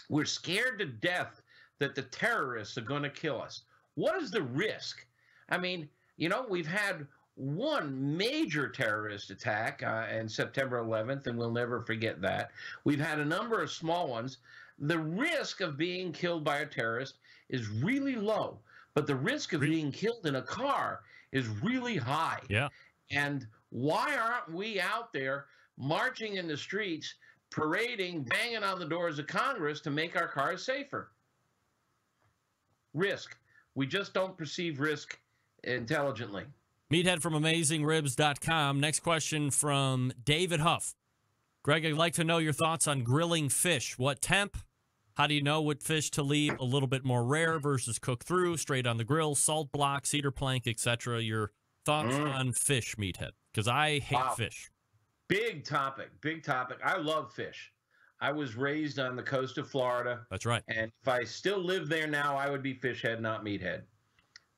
We're scared to death that the terrorists are going to kill us. What is the risk? I mean, we've had one major terrorist attack on September 11th, and we'll never forget that. We've had a number of small ones. The risk of being killed by a terrorist is really low, but the risk of being killed in a car is really high. Yeah. And why aren't we out there marching in the streets, parading, banging on the doors of Congress to make our cars safer? Risk. We just don't perceive risk intelligently. Meathead from AmazingRibs.com. Next question from David Huff. Greg, I'd like to know your thoughts on grilling fish. What temp? How do you know what fish to leave a little bit more rare versus cook through, straight on the grill, salt block, cedar plank, etc.? Your thoughts on fish, Meathead? Because I hate fish. Big topic. I love fish. I was raised on the coast of Florida. That's right. And if I still lived there now, I would be fish head, not meathead.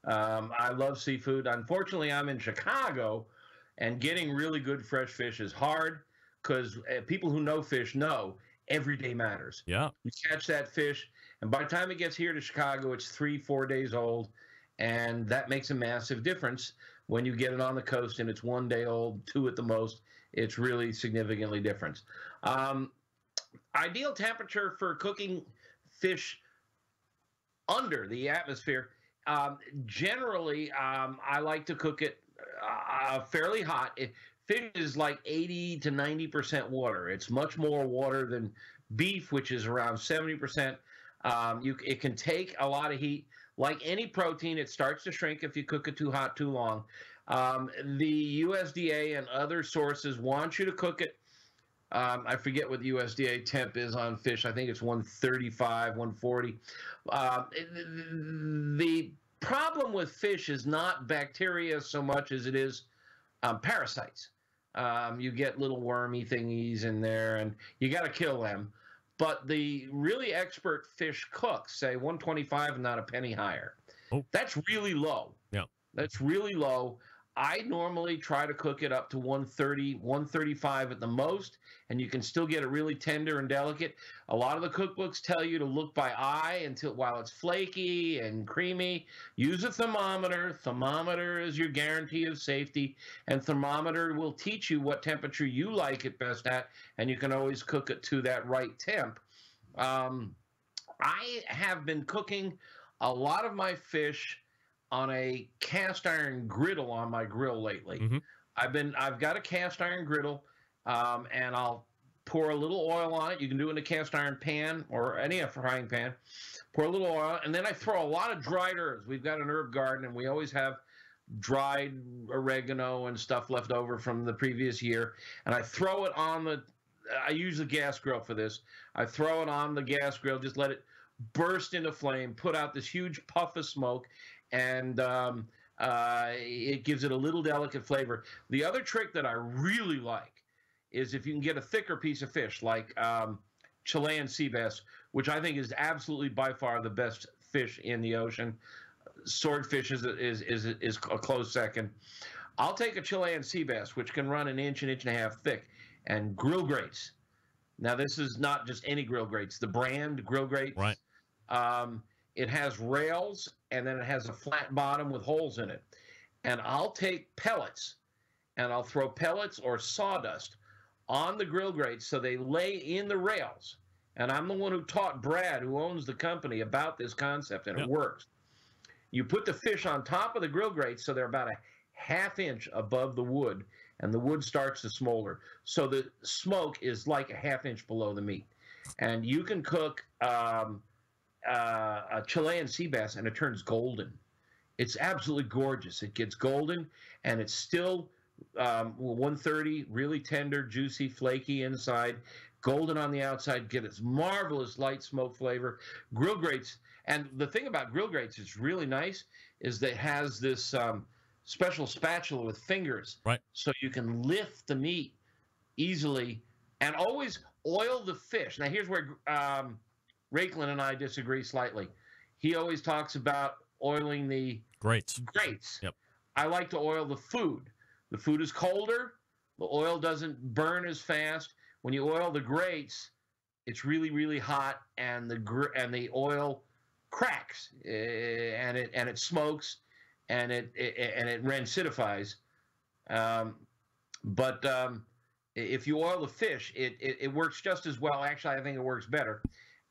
I love seafood. Unfortunately, I'm in Chicago, and getting really good fresh fish is hard because people who know fish know every day matters. Yeah. You catch that fish, and by the time it gets here to Chicago, it's 3-4 days old, and that makes a massive difference. When you get it on the coast and it's 1 day old, 2 at the most, it's really significantly different. Ideal temperature for cooking fish under the atmosphere. Generally, I like to cook it fairly hot. Fish is like 80 to 90% water. It's much more water than beef, which is around 70%. It can take a lot of heat. Like any protein, it starts to shrink if you cook it too hot too long. The USDA and other sources want you to cook it. I forget what the USDA temp is on fish. I think it's 135, 140. The problem with fish is not bacteria so much as it is parasites. You get little wormy thingies in there, and you got to kill them. But the really expert fish cooks say 125 and not a penny higher. Oh. That's really low. Yeah. That's really low. I normally try to cook it up to 130, 135 at the most, and you can still get it really tender and delicate. A lot of the cookbooks tell you to look by eye while it's flaky and creamy. Use a thermometer. Thermometer is your guarantee of safety, and thermometer will teach you what temperature you like it best at, and you can always cook it to that right temp. I have been cooking a lot of my fish on a cast iron griddle on my grill lately. Mm-hmm. I've got a cast iron griddle, and I'll pour a little oil on it. You can do it in a cast iron pan or any frying pan. Pour a little oil, and then I throw a lot of dried herbs. We've got an herb garden, and we always have dried oregano and stuff left over from the previous year. And I throw it on I use the gas grill for this. I throw it on the gas grill, just let it burst into flame, put out this huge puff of smoke, and it gives it a little delicate flavor. The other trick that I really like is if you can get a thicker piece of fish, like Chilean sea bass, which I think is absolutely by far the best fish in the ocean. Swordfish is a close second. I'll take a Chilean sea bass, which can run an inch and a half thick, and grill grates. Now, this is not just any grill grates. The brand grill grates. Right. It has rails, and then it has a flat bottom with holes in it. And I'll take pellets, and I'll throw pellets or sawdust on the grill grates so they lay in the rails. And I'm the one who taught Brad, who owns the company, about this concept, and it works. You put the fish on top of the grill grates so they're about a half-inch above the wood, and the wood starts to smolder. So the smoke is like a half-inch below the meat. And you can cook a Chilean sea bass, and it turns golden. It's absolutely gorgeous. It gets golden, and it's still 130, really tender, juicy, flaky inside, golden on the outside, get its marvelous light smoke flavor. Grill grates, and the thing about grill grates is really nice, is that it has this special spatula with fingers, right? So you can lift the meat easily, and always oil the fish. Now, here's where Raiklin and I disagree slightly. He always talks about oiling the grates. Yep. I like to oil the food. The food is colder. The oil doesn't burn as fast. When you oil the grates, it's really, really hot, and the oil cracks, and it smokes, and it rancidifies. But if you oil the fish, it works just as well. Actually, I think it works better.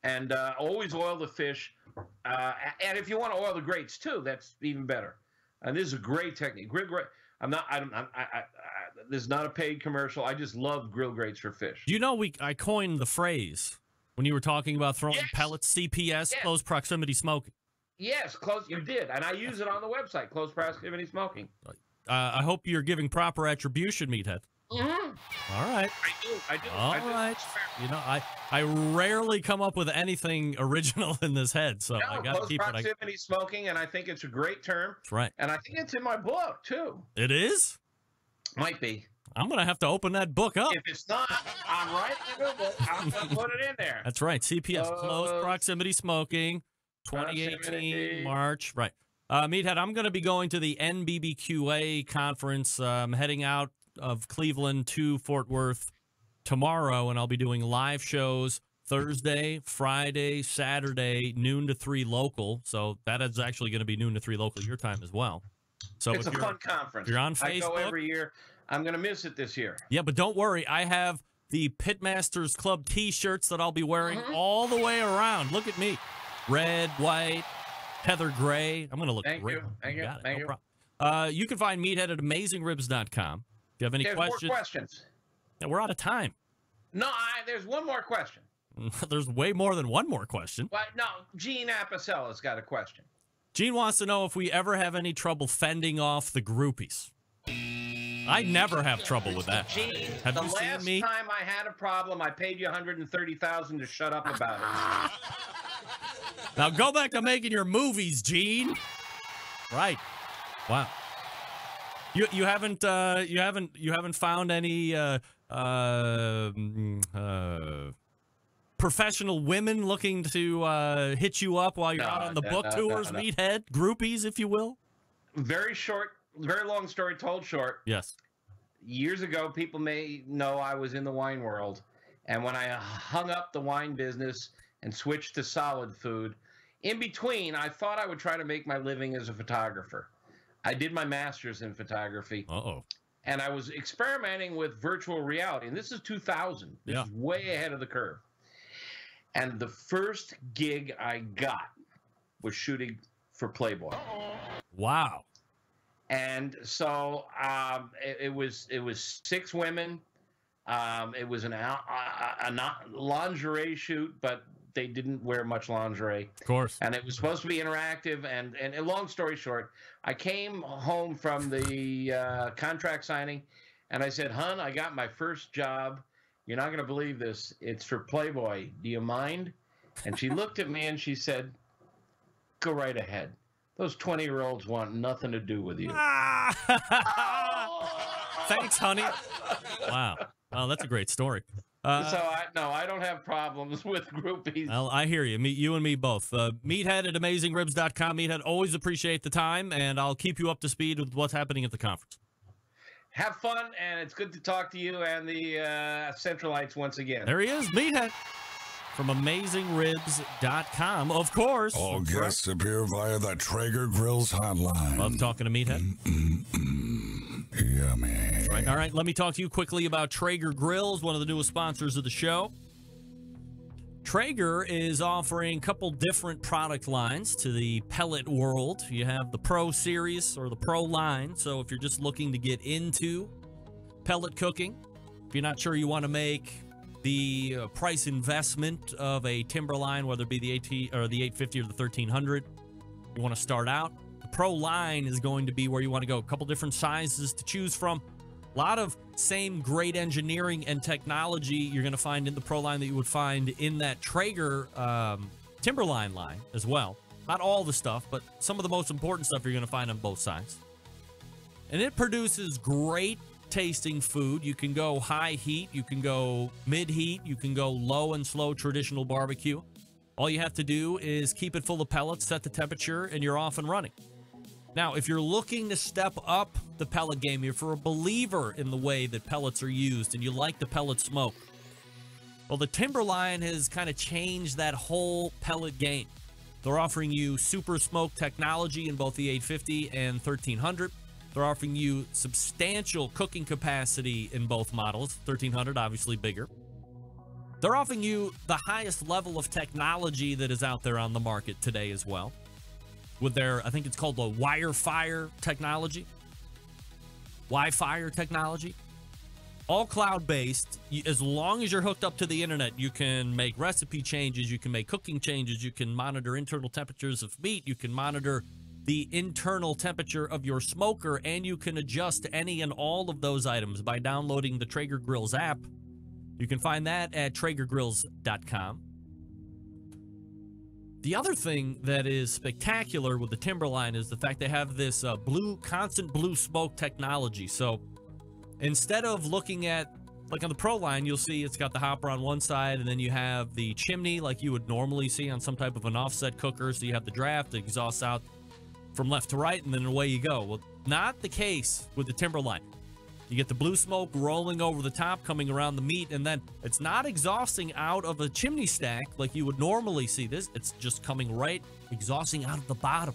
And always oil the fish. And if you want to oil the grates too, that's even better. And this is a great technique. Grill grate. This is not a paid commercial. I just love grill grates for fish. Do you know I coined the phrase when you were talking about throwing pellets, CPS, close proximity smoking? Yes, you did. And I use it on the website, close proximity smoking. I hope you're giving proper attribution, Meathead. Mm-hmm. All right. I do. All right. You know, I rarely come up with anything original in this head, so I got to keep it. Close proximity smoking, and I think it's a great term. That's right. And I think it's in my book, too. It is? Might be. I'm going to have to open that book up. If it's not, I'm writing a new book. I'm going to put it in there. That's right. CPS, close proximity smoking, 2018, March. Right. Meathead, I'm going to be going to the NBBQA conference. I'm heading out of Cleveland to Fort Worth tomorrow, and I'll be doing live shows Thursday, Friday, Saturday, noon to 3 local. So that is actually going to be noon to 3 local your time as well. So it's a fun conference. You're on Facebook. I go every year. I'm going to miss it this year. Yeah, but don't worry. I have the Pitmasters Club T-shirts that I'll be wearing all the way around. Look at me. Red, white, heather gray. I'm going to look great. Thank you. Thank you. You can find Meathead at AmazingRibs.com. If you have any questions. More questions. Yeah, we're out of time. No, there's one more question. There's way more than one more question. But no, Gene Apicella's got a question. Gene wants to know if we ever have any trouble fending off the groupies. I never have trouble with that. Gene, have the you last seen me? time I had a problem, I paid you $130,000 to shut up about it. Now go back to making your movies, Gene. Right. Wow. You haven't found any professional women looking to hit you up while you're out on the book tours, Meathead? Groupies, if you will? Very long story told short. Yes. Years ago, people may know I was in the wine world. And when I hung up the wine business and switched to solid food, in between, I thought I would try to make my living as a photographer. I did my master's in photography. Uh-oh. And I was experimenting with virtual reality. And this is 2000. This is way ahead of the curve. And the first gig I got was shooting for Playboy. Wow. And so it was 6 women. It was a lingerie shoot, but they didn't wear much lingerie. Of course. And it was supposed to be interactive. And long story short, I came home from the contract signing, and I said, "Hun, I got my first job. You're not going to believe this. It's for Playboy. Do you mind?" And she looked at me and she said, "Go right ahead. Those 20-year-olds want nothing to do with you." Thanks, honey. Wow. Well, that's a great story. I don't have problems with groupies. Well, I hear you. You and me both. Meathead at AmazingRibs.com. Meathead, always appreciate the time, and I'll keep you up to speed with what's happening at the conference. Have fun, and it's good to talk to you and the Centralites once again. There he is, Meathead. From AmazingRibs.com, of course. All guests appear via the Traeger Grills hotline. Love talking to Meathead. Yummy. Right. All right, let me talk to you quickly about Traeger Grills, one of the newest sponsors of the show. Traeger is offering a couple different product lines to the pellet world. You have the Pro Series or the Pro line, so if you're just looking to get into pellet cooking, if you're not sure you want to make the price investment of a Timberline, whether it be the AT or the 850 or the 1300, you want to start out. The Pro line is going to be where you want to go. A couple different sizes to choose from. A lot of same great engineering and technology you're going to find in the Pro line that you would find in that Traeger Timberline line as well. Not all the stuff, but some of the most important stuff you're going to find on both sides. And it produces great tasting food. You can go high heat, you can go mid heat, you can go low and slow traditional barbecue. All you have to do is keep it full of pellets, set the temperature, and you're off and running. Now, if you're looking to step up the pellet game, if you're a believer in the way that pellets are used and you like the pellet smoke, Well, the Timberline has kind of changed that whole pellet game. They're offering you super smoke technology in both the 850 and 1300. They're offering you substantial cooking capacity in both models. 1300, obviously bigger. They're offering you the highest level of technology that is out there on the market today as well. With their, I think it's called the Wi-Fi technology. Wi-Fi technology. All cloud-based. As long as you're hooked up to the internet, you can make recipe changes, you can make cooking changes, you can monitor internal temperatures of meat, you can monitor the internal temperature of your smoker, and you can adjust any and all of those items by downloading the Traeger Grills app. You can find that at TraegerGrills.com. The other thing that is spectacular with the Timberline is the fact they have this constant blue smoke technology. So instead of looking at, like on the Pro line, you'll see it's got the hopper on one side, and then you have the chimney like you would normally see on some type of an offset cooker. So you have the draft, the exhaust out from left to right, and then away you go. Well, not the case with the Timberline. You get the blue smoke rolling over the top, coming around the meat, and then it's not exhausting out of a chimney stack like you would normally see this. It's just coming right, exhausting out of the bottom.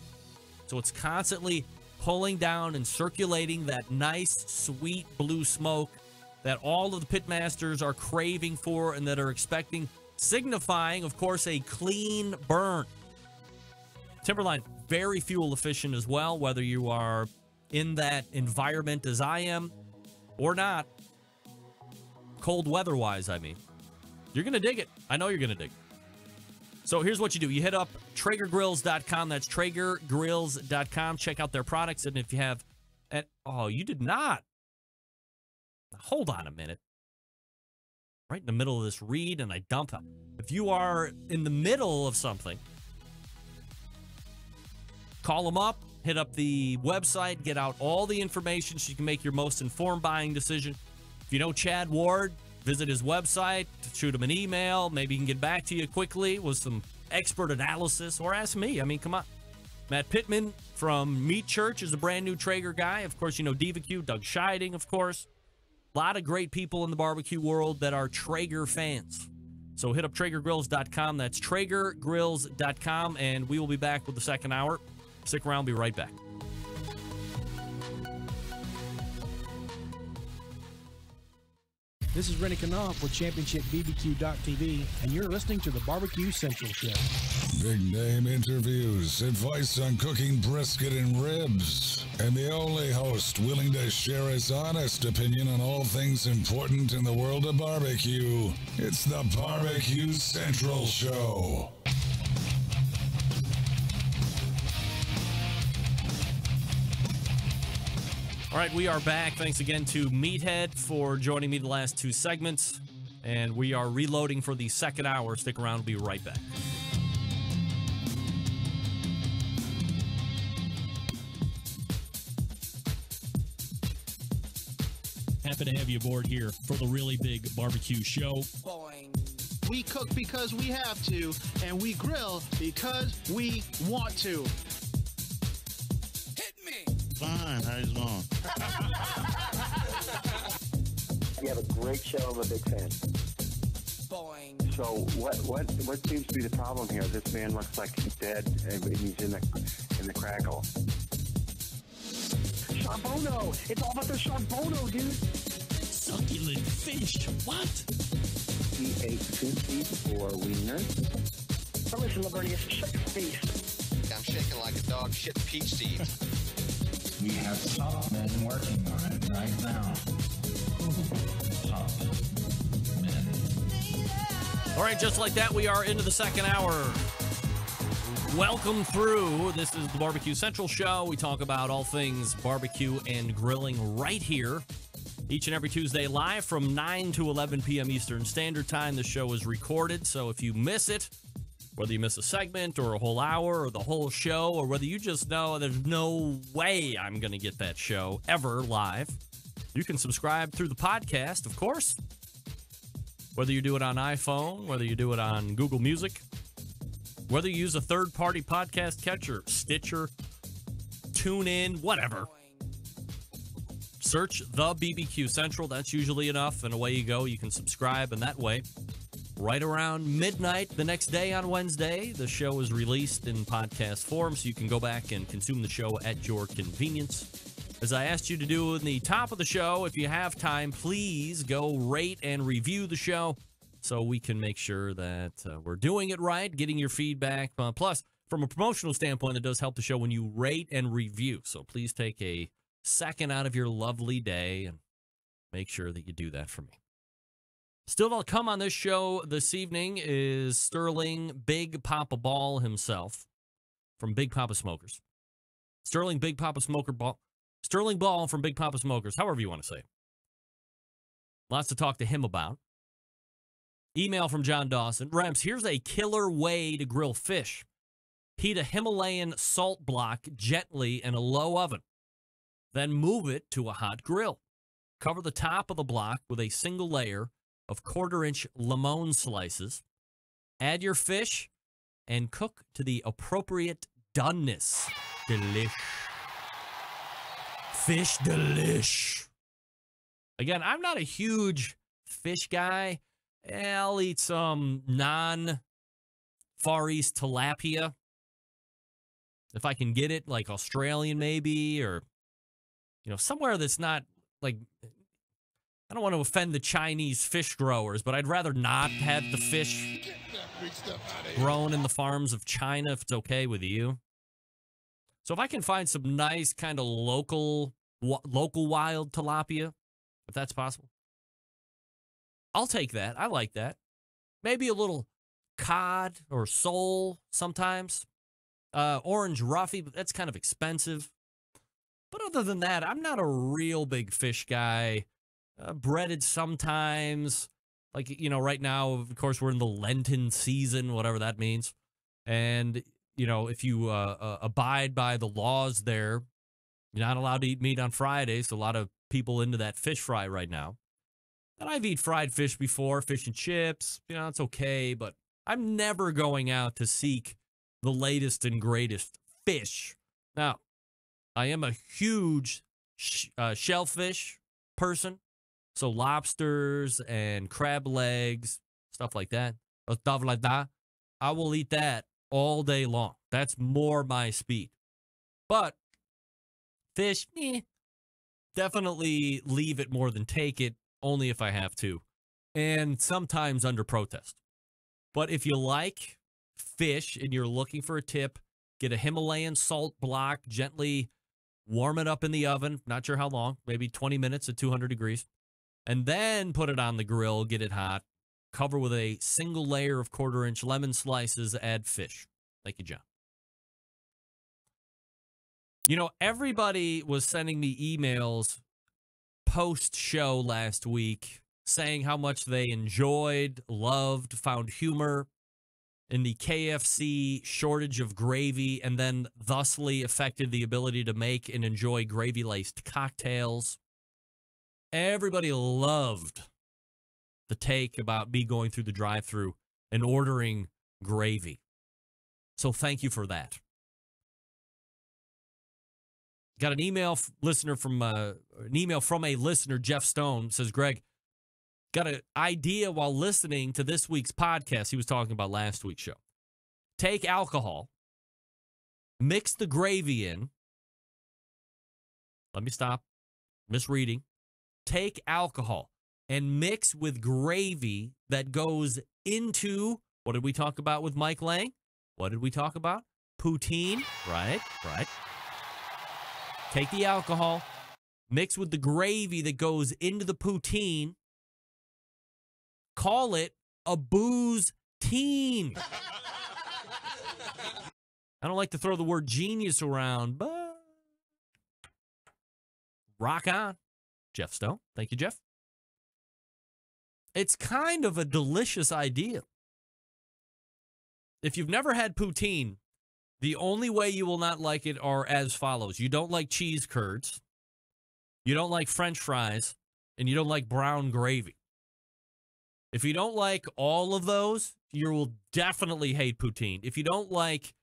So it's constantly pulling down and circulating that nice, sweet blue smoke that all of the pitmasters are craving for and that are expecting, signifying, of course, a clean burn. Timberline, very fuel efficient as well, whether you are in that environment as I am or not. Cold weather-wise, I mean. You're going to dig it. I know you're going to dig it. So here's what you do. You hit up TraegerGrills.com. That's TraegerGrills.com. Check out their products. And if you have... oh, you did not. Hold on a minute. Right in the middle of this read, and I dump out. If you are in the middle of something, call them up. Hit up the website. Get out all the information so you can make your most informed buying decision. If you know Chad Ward, visit his website, shoot him an email. Maybe he can get back to you quickly with some expert analysis, or ask me. I mean, come on. Matt Pittman from Meat Church is a brand new Traeger guy. Of course, you know BBQ, Doug Scheiding, of course. A lot of great people in the barbecue world that are Traeger fans. So hit up TraegerGrills.com. That's TraegerGrills.com, and we will be back with the second hour. Stick around. Be right back. This is Rennie Knopf with ChampionshipBBQ.tv, and you're listening to the Barbecue Central Show. Big name interviews, advice on cooking brisket and ribs, and the only host willing to share his honest opinion on all things important in the world of barbecue. It's the Barbecue Central Show. All right, we are back. Thanks again to Meathead for joining me the last two segments. And we are reloading for the second hour. Stick around. We'll be right back. Happy to have you aboard here for the really big barbecue show. We cook because we have to, and we grill because we want to. Fine, how you doing? You have a great show. I'm a big fan. Boing. So what seems to be the problem here? This man looks like he's dead and he's in the crackle. Charbono! It's all about the charbono, dude. Succulent fish. What? He ate 2 feet or wiener. Now listen, Lavernius, shut your face. I'm shaking like a dog shit peach seeds. We have top men working on it right now. Top men. All right, just like that, we are into the second hour. Welcome through. This is the Barbecue Central Show. We talk about all things barbecue and grilling right here. Each and every Tuesday live from 9 to 11 p.m. Eastern Standard Time. The show is recorded, so if you miss it, whether you miss a segment or a whole hour or the whole show, or whether you just know there's no way I'm going to get that show ever live, you can subscribe through the podcast, of course. Whether you do it on iPhone, whether you do it on Google Music, whether you use a third-party podcast catcher, Stitcher, TuneIn, whatever. Search the BBQ Central. That's usually enough, and away you go. You can subscribe, and that way right around midnight the next day on Wednesday. The show is released in podcast form, so you can go back and consume the show at your convenience. As I asked you to do in the top of the show, if you have time, please go rate and review the show so we can make sure that we're doing it right, getting your feedback. Plus, from a promotional standpoint, it does help the show when you rate and review. So please take a second out of your lovely day and make sure that you do that for me. Still to come on this show this evening is Sterling Big Papa Ball himself from Big Papa Smokers. Sterling Ball from Big Papa Smokers, however you want to say it. Lots to talk to him about. Email from John Dawson. Rems, here's a killer way to grill fish. Heat a Himalayan salt block gently in a low oven. Then move it to a hot grill. Cover the top of the block with a single layer of 1/4-inch limon slices. Add your fish and cook to the appropriate doneness. Delish. Fish delish. Again, I'm not a huge fish guy. I'll eat some non-Far East tilapia. If I can get it, like Australian maybe, or, somewhere that's not, like, I don't want to offend the Chinese fish growers, but I'd rather not have the fish grown in the farms of China if it's okay with you. So if I can find some nice kind of local wild tilapia, if that's possible, I'll take that. I like that. Maybe a little cod or sole sometimes. Orange roughy, but that's kind of expensive. But other than that, I'm not a real big fish guy. Breaded sometimes. Like, right now, of course, we're in the Lenten season, whatever that means. And, if you abide by the laws there, you're not allowed to eat meat on Fridays. So a lot of people into that fish fry right now. And I've eaten fried fish before, fish and chips. It's okay, but I'm never going out to seek the latest and greatest fish. Now, I am a huge shellfish person. So lobsters and crab legs, stuff like that. I will eat that all day long. That's more my speed. But fish, definitely leave it more than take it, only if I have to. And sometimes under protest. But if you like fish and you're looking for a tip, get a Himalayan salt block, gently warm it up in the oven. Not sure how long, maybe 20 minutes at 200 degrees. And then put it on the grill, get it hot, cover with a single layer of 1/4-inch lemon slices, add fish. Thank you, John. Everybody was sending me emails post-show last week saying how much they enjoyed, loved, found humor in the KFC shortage of gravy, and then thusly affected the ability to make and enjoy gravy-laced cocktails. Everybody loved the take about me going through the drive-thru and ordering gravy. So thank you for that. Got an email from a listener, Jeff Stone, says, Greg, got an idea while listening to this week's podcast. He was talking about last week's show. Take alcohol, mix the gravy in. Let me stop misreading. Take alcohol and mix with gravy that goes into, what did we talk about with Mike Lang? What did we talk about? Poutine. Right. Take the alcohol, mix with the gravy that goes into the poutine. Call it a booze-teen. I don't like to throw the word genius around, but rock on. Jeff Stone. Thank you, Jeff. It's kind of a delicious idea. If you've never had poutine, the only way you will not like it are as follows. You don't like cheese curds, you don't like French fries, and you don't like brown gravy. If you don't like all of those, you will definitely hate poutine. If you don't like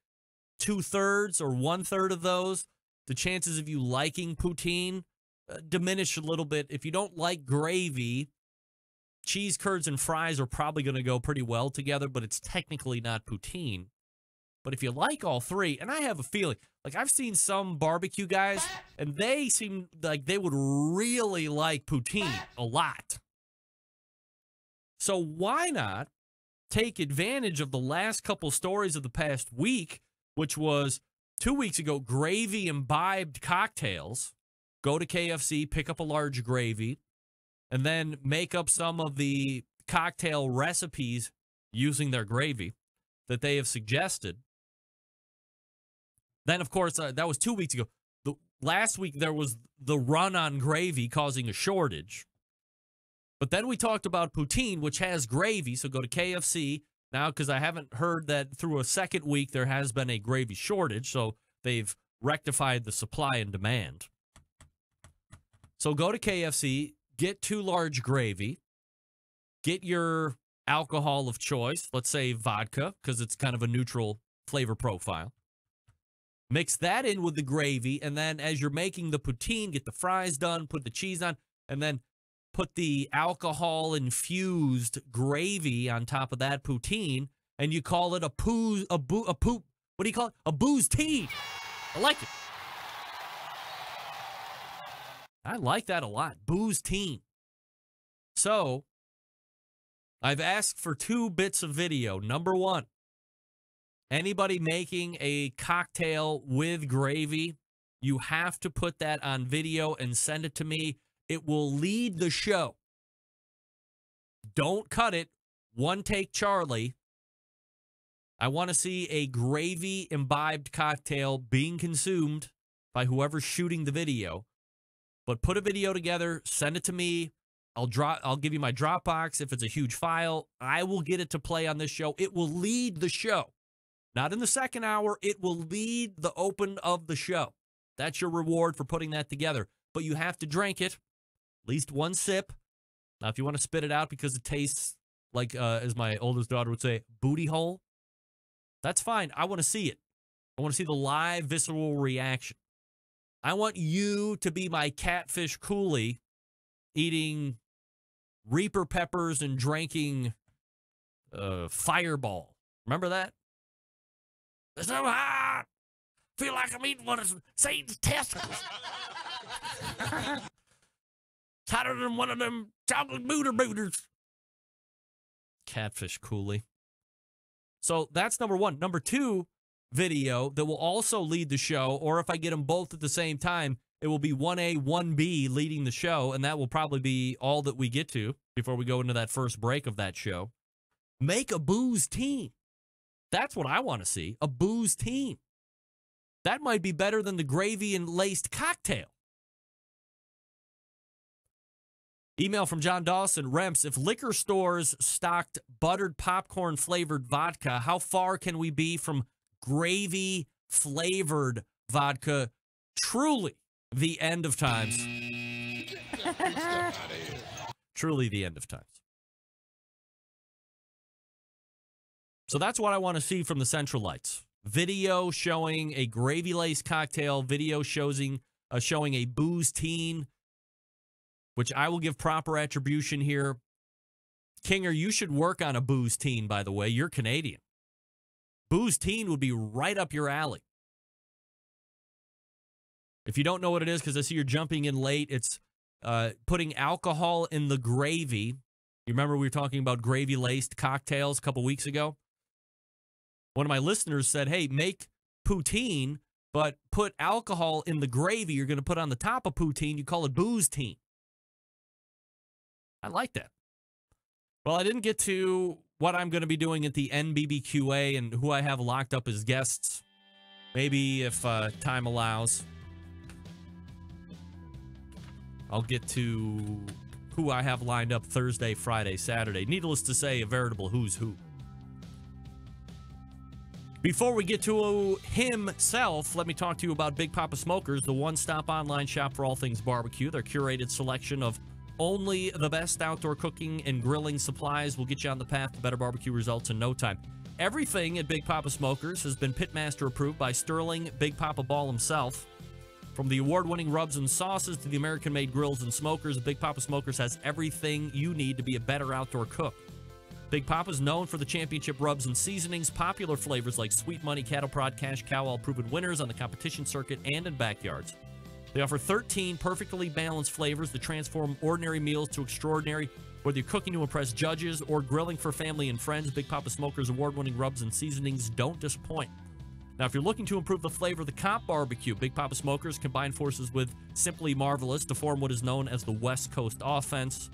2/3 or 1/3 of those, the chances of you liking poutine diminish a little bit. If you don't like gravy, cheese curds and fries are probably going to go pretty well together, but it's technically not poutine. But if you like all three, and I have a feeling, like I've seen some barbecue guys, and they seem like they would really like poutine a lot. So why not take advantage of the last couple stories of the past week, which was 2 weeks ago, gravy imbibed cocktails. Go to KFC, pick up a large gravy, and then make up some of the cocktail recipes using their gravy that they have suggested. Then, of course, that was 2 weeks ago. Last week, there was the run on gravy causing a shortage. But then we talked about poutine, which has gravy, so go to KFC now, because I haven't heard that through a second week there has been a gravy shortage, so they've rectified the supply and demand. So go to KFC, get 2 large gravy, get your alcohol of choice, let's say vodka, because it's kind of a neutral flavor profile. Mix that in with the gravy, and then as you're making the poutine, get the fries done, put the cheese on, and then put the alcohol-infused gravy on top of that poutine, and you call it what do you call it? A booze-teen. I like it. I like that a lot. Booze-teen. So, I've asked for 2 bits of video. Number 1, anybody making a cocktail with gravy, you have to put that on video and send it to me. It will lead the show. Don't cut it. One take Charlie. I want to see a gravy-imbibed cocktail being consumed by whoever's shooting the video. But put a video together, send it to me. I'll give you my Dropbox. If it's a huge file, I will get it to play on this show. It will lead the show. Not in the second hour. It will lead the open of the show. That's your reward for putting that together. But you have to drink it. At least 1 sip. Now, if you want to spit it out because it tastes like, as my oldest daughter would say, booty hole, that's fine. I want to see it. I want to see the live, visceral reaction. I want you to be my catfish coolie eating Reaper peppers and drinking Fireball. Remember that? It's so hot. Feel like I'm eating one of Satan's testicles. It's hotter than one of them chocolate booters. Catfish coolie. So that's number 1. Number 2 video that will also lead the show, or if I get them both at the same time, it will be 1A, 1B leading the show, and that will probably be all that we get to before we go into that first break of that show. Make a booze team. That's what I want to see, a booze team. That might be better than the gravy and laced cocktail. Email from John Dawson. Remps, if liquor stores stocked buttered popcorn-flavored vodka, how far can we be from gravy-flavored vodka? Truly the end of times. Truly the end of times. So that's what I want to see from the Central Lights. Video showing a gravy-laced cocktail, video showing a booze teen, which I will give proper attribution here. Kinger, you should work on a booze teen, by the way. You're Canadian. Booze teen would be right up your alley. If you don't know what it is, because I see you're jumping in late, it's putting alcohol in the gravy. You remember we were talking about gravy-laced cocktails a couple weeks ago? One of my listeners said, hey, make poutine, but put alcohol in the gravy you're going to put on the top of poutine. You call it booze teen. I like that. Well, I didn't get to what I'm going to be doing at the NBBQA and who I have locked up as guests. Maybe if time allows, I'll get to who I have lined up Thursday, Friday, Saturday. Needless to say, a veritable who's who. Before we get to himself, let me talk to you about Big Papa Smokers, the one-stop online shop for all things barbecue. Their curated selection of only the best outdoor cooking and grilling supplies will get you on the path to better barbecue results in no time. Everything at Big Papa Smokers has been Pitmaster approved by Sterling Big Papa Ball himself. From the award-winning rubs and sauces to the American-made grills and smokers, Big Papa Smokers has everything you need to be a better outdoor cook. Big Papa's known for the championship rubs and seasonings, popular flavors like Sweet Money, Cattle Prod, Cash Cow, all proven winners on the competition circuit and in backyards. They offer 13 perfectly balanced flavors that transform ordinary meals to extraordinary. Whether you're cooking to impress judges or grilling for family and friends, Big Papa Smokers' award-winning rubs and seasonings don't disappoint. Now, if you're looking to improve the flavor of the comp barbecue, Big Papa Smokers combine forces with Simply Marvelous to form what is known as the West Coast offense.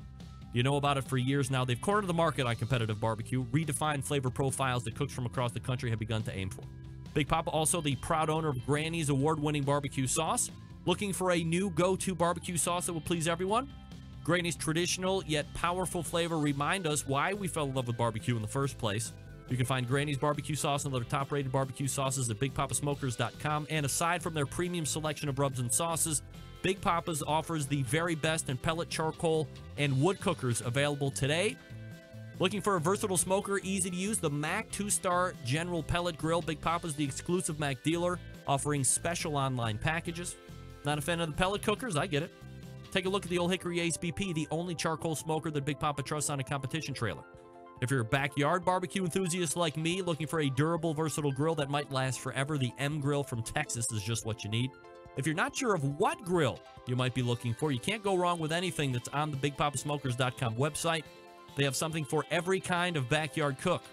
You know about it for years now. They've cornered the market on competitive barbecue, redefined flavor profiles that cooks from across the country have begun to aim for. Big Papa, also the proud owner of Granny's award-winning barbecue sauce. Looking for a new go-to barbecue sauce that will please everyone? Granny's traditional yet powerful flavor remind us why we fell in love with barbecue in the first place. You can find Granny's barbecue sauce and other top-rated barbecue sauces at BigPapaSmokers.com. And aside from their premium selection of rubs and sauces, Big Papa's offers the very best in pellet, charcoal, and wood cookers available today. Looking for a versatile smoker, easy to use, the Mac 2-star General Pellet Grill. Big Papa's the exclusive Mac dealer, offering special online packages. Not a fan of the pellet cookers? I get it. Take a look at the Old Hickory Ace BP, the only charcoal smoker that Big Papa trusts on a competition trailer. If you're a backyard barbecue enthusiast like me, looking for a durable, versatile grill that might last forever, the M Grill from Texas is just what you need. If you're not sure of what grill you might be looking for, you can't go wrong with anything that's on the BigPapaSmokers.com website. They have something for every kind of backyard cook.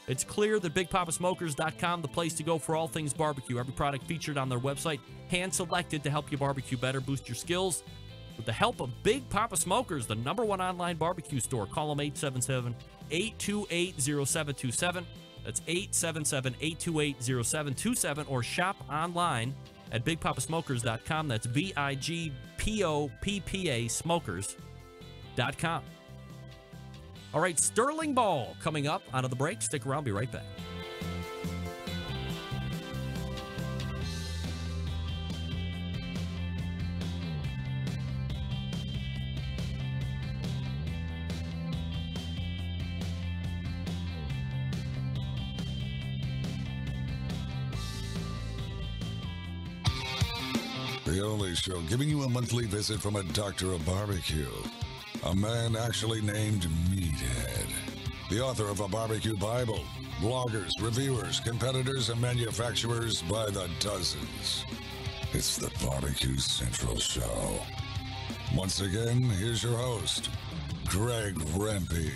It's clear that BigPapaSmokers.com, the place to go for all things barbecue. Every product featured on their website, hand-selected to help you barbecue better, boost your skills. With the help of Big Papa Smokers, the #1 online barbecue store, call them 877-828-0727. That's 877-828-0727, or shop online at BigPapaSmokers.com. That's BIGPOPPA Smokers.com. All right, Sterling Ball coming up out of the break. Stick around, be right back. The only show giving you a monthly visit from a doctor of barbecue. A man actually named Meathead. The author of a barbecue Bible. Bloggers, reviewers, competitors, and manufacturers by the dozens. It's the Barbecue Central Show. Once again, here's your host, Greg Rempe.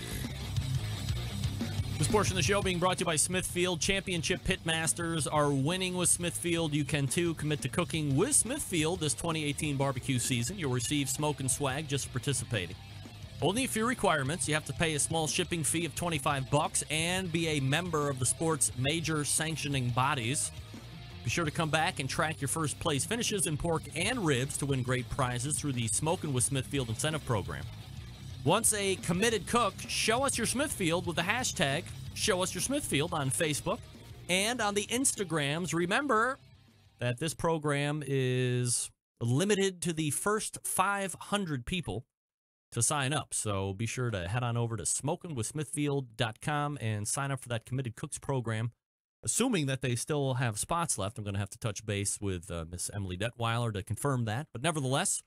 This portion of the show being brought to you by Smithfield. Championship Pitmasters are winning with Smithfield. You can, too, commit to cooking with Smithfield this 2018 barbecue season. You'll receive smoke and swag just for participating. Only a few requirements. You have to pay a small shipping fee of $25 and be a member of the sport's major sanctioning bodies. Be sure to come back and track your first place finishes in pork and ribs to win great prizes through the Smokin' with Smithfield incentive program. Once a committed cook, show us your Smithfield with the hashtag Show Us Your Smithfield on Facebook and on the Instagrams. Remember that this program is limited to the first 500 people to sign up. So be sure to head on over to smokinwithsmithfield.com and sign up for that Committed Cooks program. Assuming that they still have spots left, I'm going to have to touch base with Miss Emily Detweiler to confirm that. But nevertheless,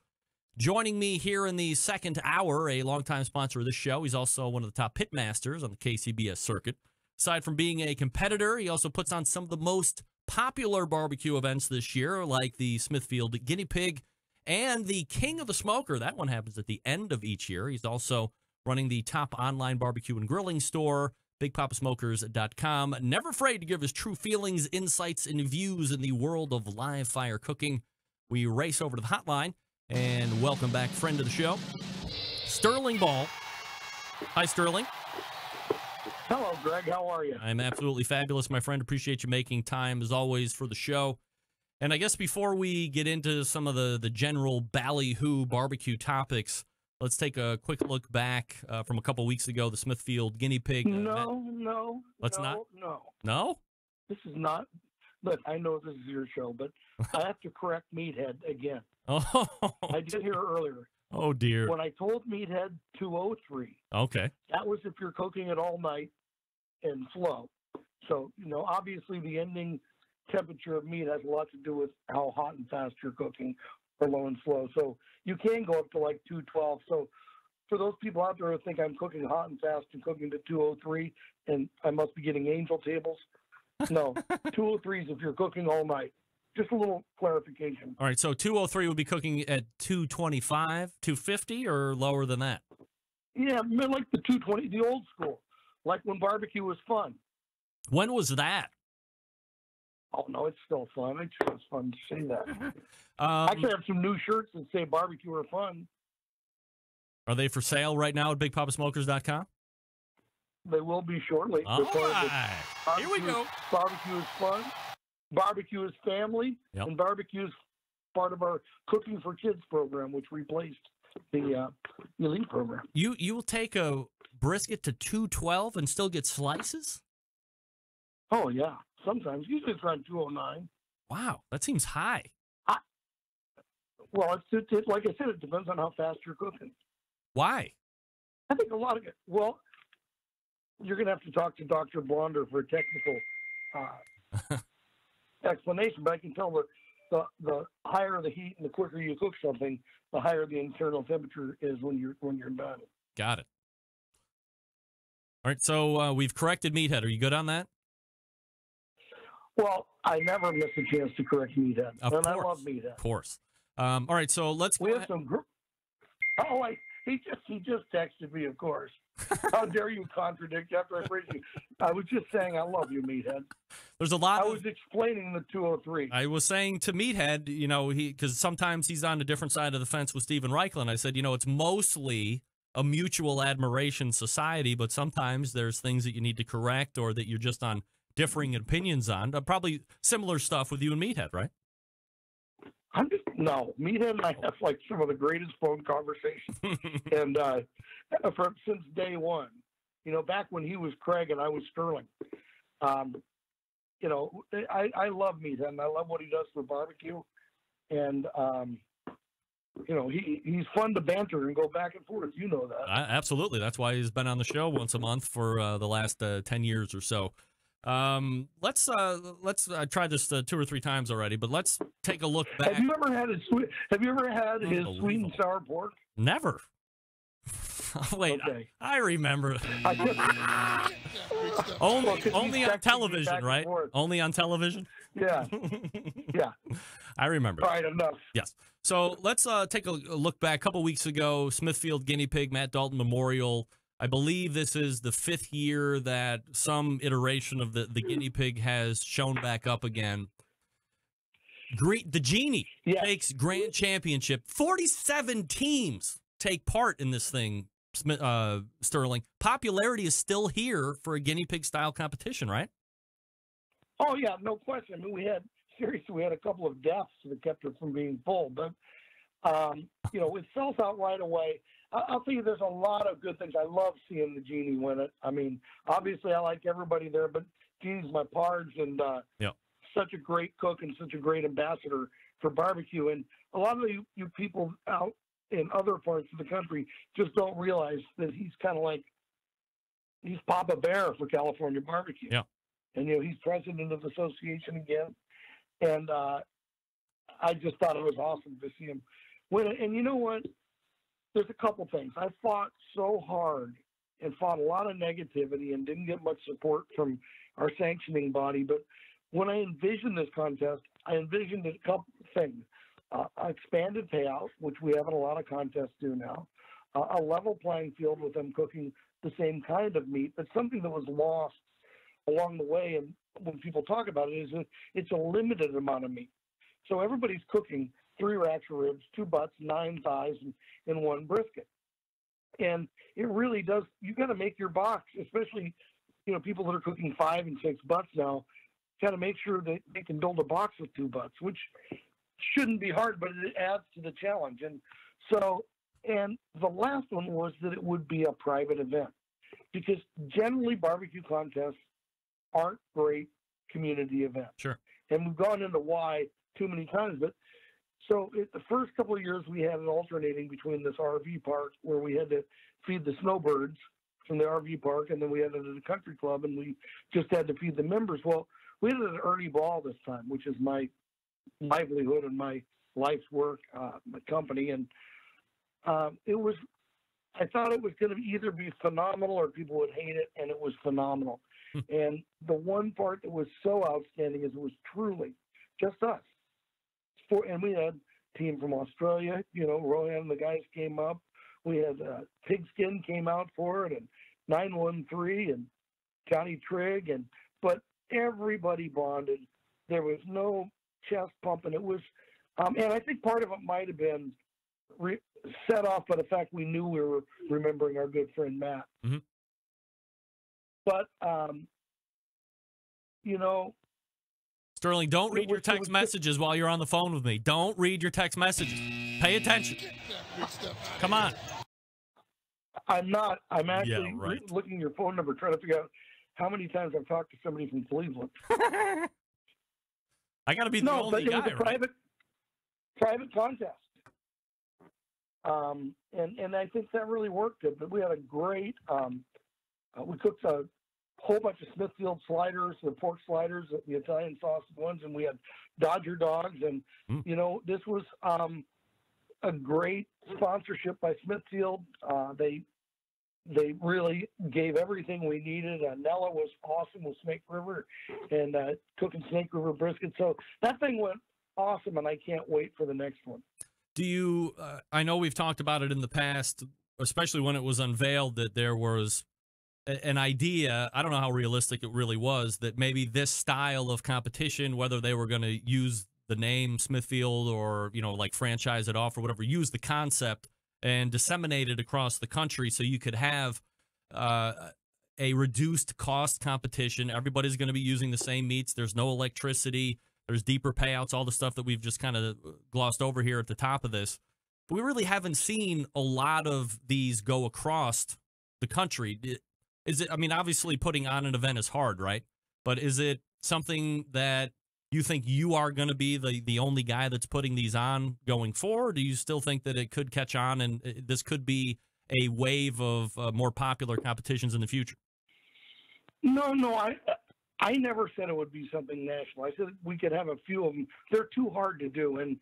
joining me here in the second hour, a longtime sponsor of this show. He's also one of the top pitmasters on the KCBS circuit. Aside from being a competitor, he also puts on some of the most popular barbecue events this year, like the Smithfield Guinea Pig and the King of the Smoker. That one happens at the end of each year. He's also running the top online barbecue and grilling store, BigPapaSmokers.com. Never afraid to give his true feelings, insights, and views in the world of live fire cooking. We race over to the hotline and welcome back friend of the show, Sterling Ball. Hi, Sterling. Hello, Greg. How are you? I'm absolutely fabulous, my friend. Appreciate you making time, as always, for the show. And I guess before we get into some of the general ballyhoo barbecue topics, let's take a quick look back from a couple weeks ago, the Smithfield Guinea Pig. No. Let's not? No. No? This is not. Look, I know this is your show, but I have to correct Meathead again. Oh, I did hear earlier. Oh, dear. When I told Meathead 203, okay, that was if you're cooking it all night and slow. So, obviously the ending temperature of meat has a lot to do with how hot and fast you're cooking, or low and slow. So you can go up to like 212. So for those people out there who think I'm cooking hot and fast and cooking to 203 and I must be getting angel tables, no, 203 is if you're cooking all night. Just a little clarification. All right, so 203 would be cooking at 225, 250, or lower than that? Yeah, like the 220, the old school, like when barbecue was fun. When was that? Oh, no, it's still fun. It's just fun to say that. I actually have some new shirts that say barbecue or fun. Are they for sale right now at BigPapaSmokers.com? They will be shortly. All right. Here we go. Barbecue is fun. Barbecue is family. Yep. And barbecue is part of our Cooking for Kids program, which replaced the Elite program. You will take a brisket to 212 and still get slices? Oh, yeah. Sometimes. Usually it's around 209. Wow, that seems high. Well, it's like I said, it depends on how fast you're cooking. Why? I think a lot of it. Well, you're going to have to talk to Dr. Blonder for a technical explanation, but I can tell the higher the heat and the quicker you cook something, the higher the internal temperature is when you're done. Got it. All right, so we've corrected Meathead. Are you good on that? Well, I never miss a chance to correct Meathead, I love Meathead. Of course. All right, so let's. We have some. He just texted me. Of course. How dare you contradict after I praise you? I was just saying I love you, Meathead. There's a lot. I was explaining the 203. I was saying to Meathead, because sometimes he's on a different side of the fence with Steven Reichland. I said, it's mostly a mutual admiration society, but sometimes there's things that you need to correct or that you're just on differing opinions on. Probably similar stuff with you and Meathead, right? No, Meathead and I have like some of the greatest phone conversations, and since day one, back when he was Craig and I was Sterling, I love Meathead and I love what he does for barbecue, and he's fun to banter and go back and forth. You know that. Absolutely, that's why he's been on the show once a month for the last 10 years or so. Let's try this 2 or 3 times already, but let's take a look back. Have you ever had his sweet and sour pork? Never. Wait, okay. I remember. Only on television, right? Only on television? Yeah. Yeah. I remember. All right, enough. Yes. So let's take a look back. A couple weeks ago, Smithfield Guinea Pig, Matt Dalton Memorial. I believe this is the 5th year that some iteration of the guinea pig has shown back up again. The Genie takes grand championship. 47 teams take part in this thing, Sterling. Popularity is still here for a guinea pig style competition, right? Oh, yeah, no question. I mean, we had a couple of deaths that kept it from being full, but, it sells out right away. I'll tell you, there's a lot of good things. I love seeing the Genie win it. I mean, obviously, I like everybody there, but Genie's my pards and such a great cook and such a great ambassador for barbecue. And a lot of you people out in other parts of the country just don't realize that he's kind of like he's Papa Bear for California barbecue. Yeah, and he's president of the association again. And I just thought it was awesome to see him win it. And you know what? There's a couple things. I fought so hard and fought a lot of negativity and didn't get much support from our sanctioning body. But when I envisioned this contest, I envisioned a couple things. Expanded payout, which we have in a lot of contests do now. A level playing field with them cooking the same kind of meat. But something that was lost along the way, and when people talk about it, is that it's a limited amount of meat. So everybody's cooking 3 racks of ribs, 2 butts, 9 thighs, and 1 brisket. And it really does, you got to make your box, especially, people that are cooking 5 and 6 butts now, got to make sure that they can build a box with 2 butts, which shouldn't be hard, but it adds to the challenge. And so, and the last one was that it would be a private event, because generally barbecue contests aren't great community events. Sure. And we've gone into why too many times, but so the first couple of years we had it alternating between this RV park where we had to feed the snowbirds from the RV park, and then we had it at a country club and we just had to feed the members. Well, we did an Ernie Ball this time, which is my livelihood and my life's work, my company, and it was. I thought it was going to either be phenomenal or people would hate it, and it was phenomenal. And the one part that was so outstanding is it was truly just us. And we had a team from Australia, Rohan and the guys came up. We had Pigskin came out for it, and 913 and Johnny Trigg, but everybody bonded. There was no chest pumping. It was, and I think part of it might have been set off by the fact we knew we were remembering our good friend Matt. Mm-hmm. But, Sterling, don't read your text messages while you're on the phone with me. Don't read your text messages. Pay attention. Come on. I'm not. I'm actually looking at your phone number, trying to figure out how many times I've talked to somebody from Cleveland. I got to be the only guy. No, but it was a private contest. And I think that really worked good. But we had a great, we cooked a whole bunch of Smithfield sliders, the pork sliders, the Italian sausage ones, and we had Dodger dogs. And, this was a great sponsorship by Smithfield. They really gave everything we needed. Nella was awesome with Snake River and cooking Snake River brisket. So that thing went awesome, and I can't wait for the next one. Do you, I know we've talked about it in the past, especially when it was unveiled, that there was an idea, I don't know how realistic it really was, that maybe this style of competition, whether they were going to use the name Smithfield or, like franchise it off or whatever, use the concept and disseminate it across the country so you could have a reduced cost competition. Everybody's going to be using the same meats. There's no electricity. There's deeper payouts, all the stuff that we've just kind of glossed over here at the top of this. But we really haven't seen a lot of these go across the country. Is it, obviously putting on an event is hard, right? But is it something that you think you are going to be the only guy that's putting these on going forward? Do you still think that it could catch on and this could be a wave of more popular competitions in the future? No, I never said it would be something national. I said we could have a few of them. They're too hard to do, and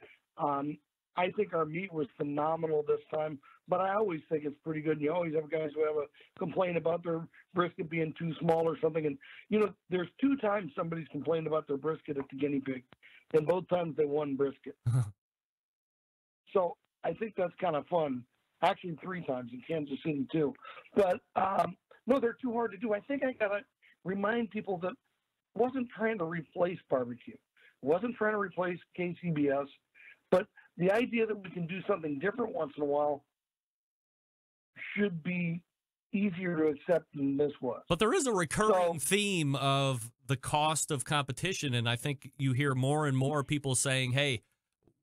I think our meat was phenomenal this time, but I always think it's pretty good. And you always have guys who have a complaint about their brisket being too small or something. And, there's 2 times somebody's complained about their brisket at the guinea pig, and both times they won brisket. So I think that's kind of fun. Actually, 3 times in Kansas City, too. But, no, they're too hard to do. I think I got to remind people that I wasn't trying to replace barbecue. I wasn't trying to replace KCBS, but the idea that we can do something different once in a while should be easier to accept than this was. But there is a recurring theme of the cost of competition, and I think you hear more and more people saying, hey,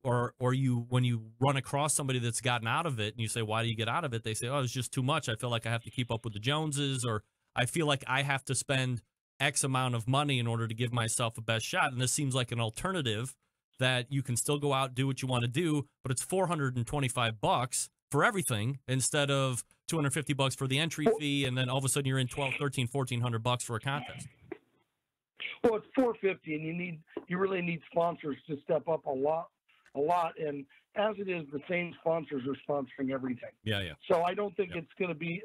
or you when you run across somebody that's gotten out of it and you say, why do you get out of it? They say, oh, it's just too much. I feel like I have to keep up with the Joneses, or I feel like I have to spend X amount of money in order to give myself a best shot. And this seems like an alternative that you can still go out, do what you want to do, but it's $425 for everything instead of $250 for the entry fee, and then all of a sudden you're in $1,200, $1,400 for a contest. Well, it's $450, and you really need sponsors to step up a lot. And as it is, the same sponsors are sponsoring everything. Yeah. So I don't think it's going to be.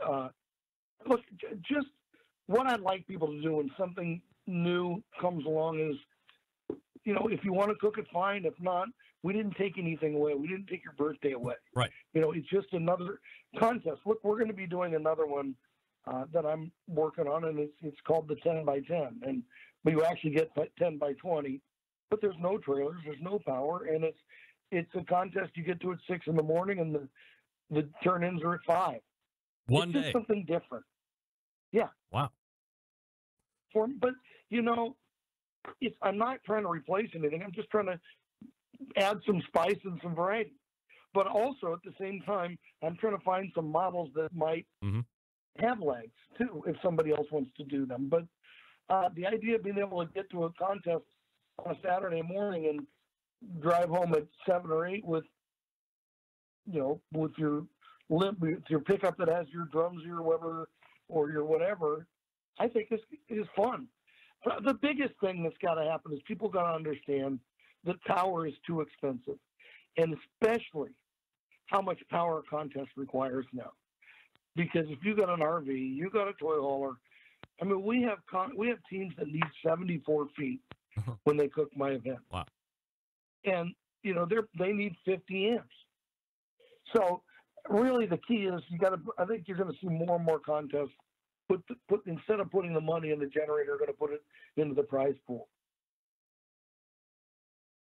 Look, just what I'd like people to do when something new comes along is, if you want to cook it, fine. If not, we didn't take anything away. We didn't take your birthday away. Right. It's just another contest. Look, we're going to be doing another one that I'm working on, and it's called the 10 by 10. But you actually get 10 by 20, but there's no trailers, there's no power, and it's a contest you get to at 6 in the morning, and the turn-ins are at 5. One it's day. Something different. Yeah. Wow. But I'm not trying to replace anything. I'm just trying to add some spice and some variety. But also at the same time, I'm trying to find some models that might have legs too, if somebody else wants to do them. But the idea of being able to get to a contest on a Saturday morning and drive home at 7 or 8 with your pickup that has your drums, your whatever, or your whatever, I think is fun. The biggest thing that's got to happen is people got to understand that power is too expensive, and especially how much power a contest requires now. Because if you got an RV, you got a toy hauler. I mean, we have teams that need 74 feet when they cook my event. Wow. And you know they need 50 amps. So really, the key is I think you're going to see more and more contests. Instead of putting the money in the generator, going to put it into the prize pool.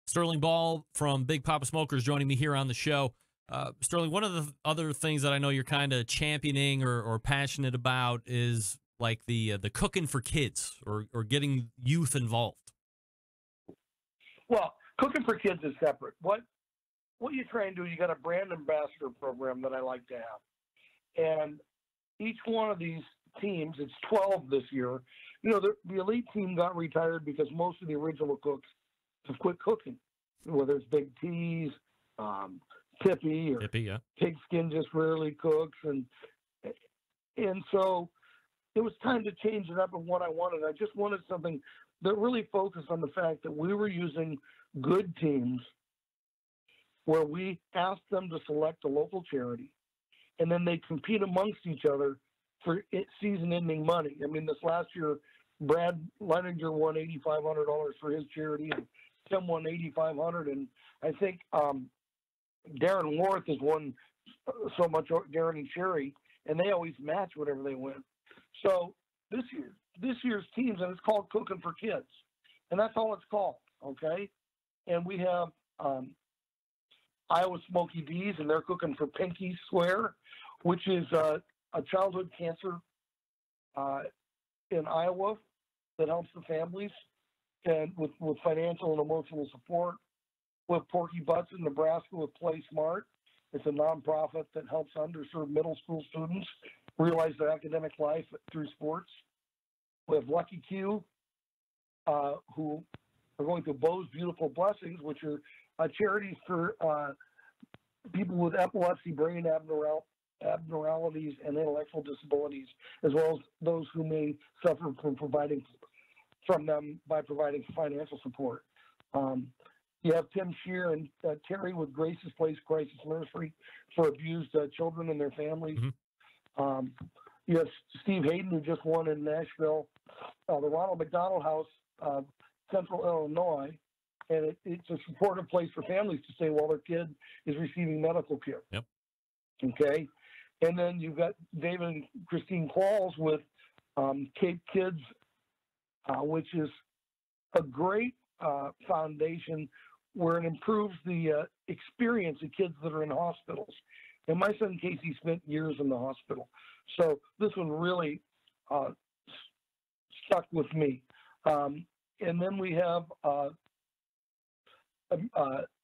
Sterling Ball from Big Papa Smokers joining me here on the show. Sterling, one of the other things that I know you're kind of championing or passionate about is like the cooking for kids or getting youth involved. Well, cooking for kids is separate. What you try and do, you got a brand ambassador program that I like to have, and each one of these teams, it's 12 this year. You know, the elite team got retired because most of the original cooks have quit cooking, whether it's Big T's, Tippy, or yeah. Pigskin just rarely cooks, and so it was time to change it up. And what I wanted, I just wanted something that really focused on the fact that we were using good teams where we asked them to select a local charity, and then they compete amongst each other for season-ending money. I mean, this last year, Brad Leininger won $8,500 for his charity, and Tim won $8,500, and I think Darren Worth has won so much, Darren and Sherry, and they always match whatever they win. So this year's teams, and it's called Cooking for Kids, and that's all it's called, okay? And we have Iowa Smoky D's, and they're cooking for Pinky Swear, which is a childhood cancer in Iowa that helps the families and with financial and emotional support. With Porky Butts in Nebraska with Play Smart. It's a nonprofit that helps underserved middle school students realize their academic life through sports. We have Lucky Q, who are going through Bo's Beautiful Blessings, which are charities for people with epilepsy, brain abnormalities, and intellectual disabilities, as well as those who may suffer from them by providing financial support. You have Tim Shear and Terry with Grace's Place Crisis Nursery for abused children and their families. Mm-hmm. You have Steve Hayden, who just won in Nashville, the Ronald McDonald House, Central Illinois, and it's a supportive place for families to stay while their kid is receiving medical care. Yep. Okay. And then you've got David and Christine Qualls with Cape Kids, which is a great foundation where it improves the experience of kids that are in hospitals. And my son Casey spent years in the hospital. So this one really stuck with me. And then we have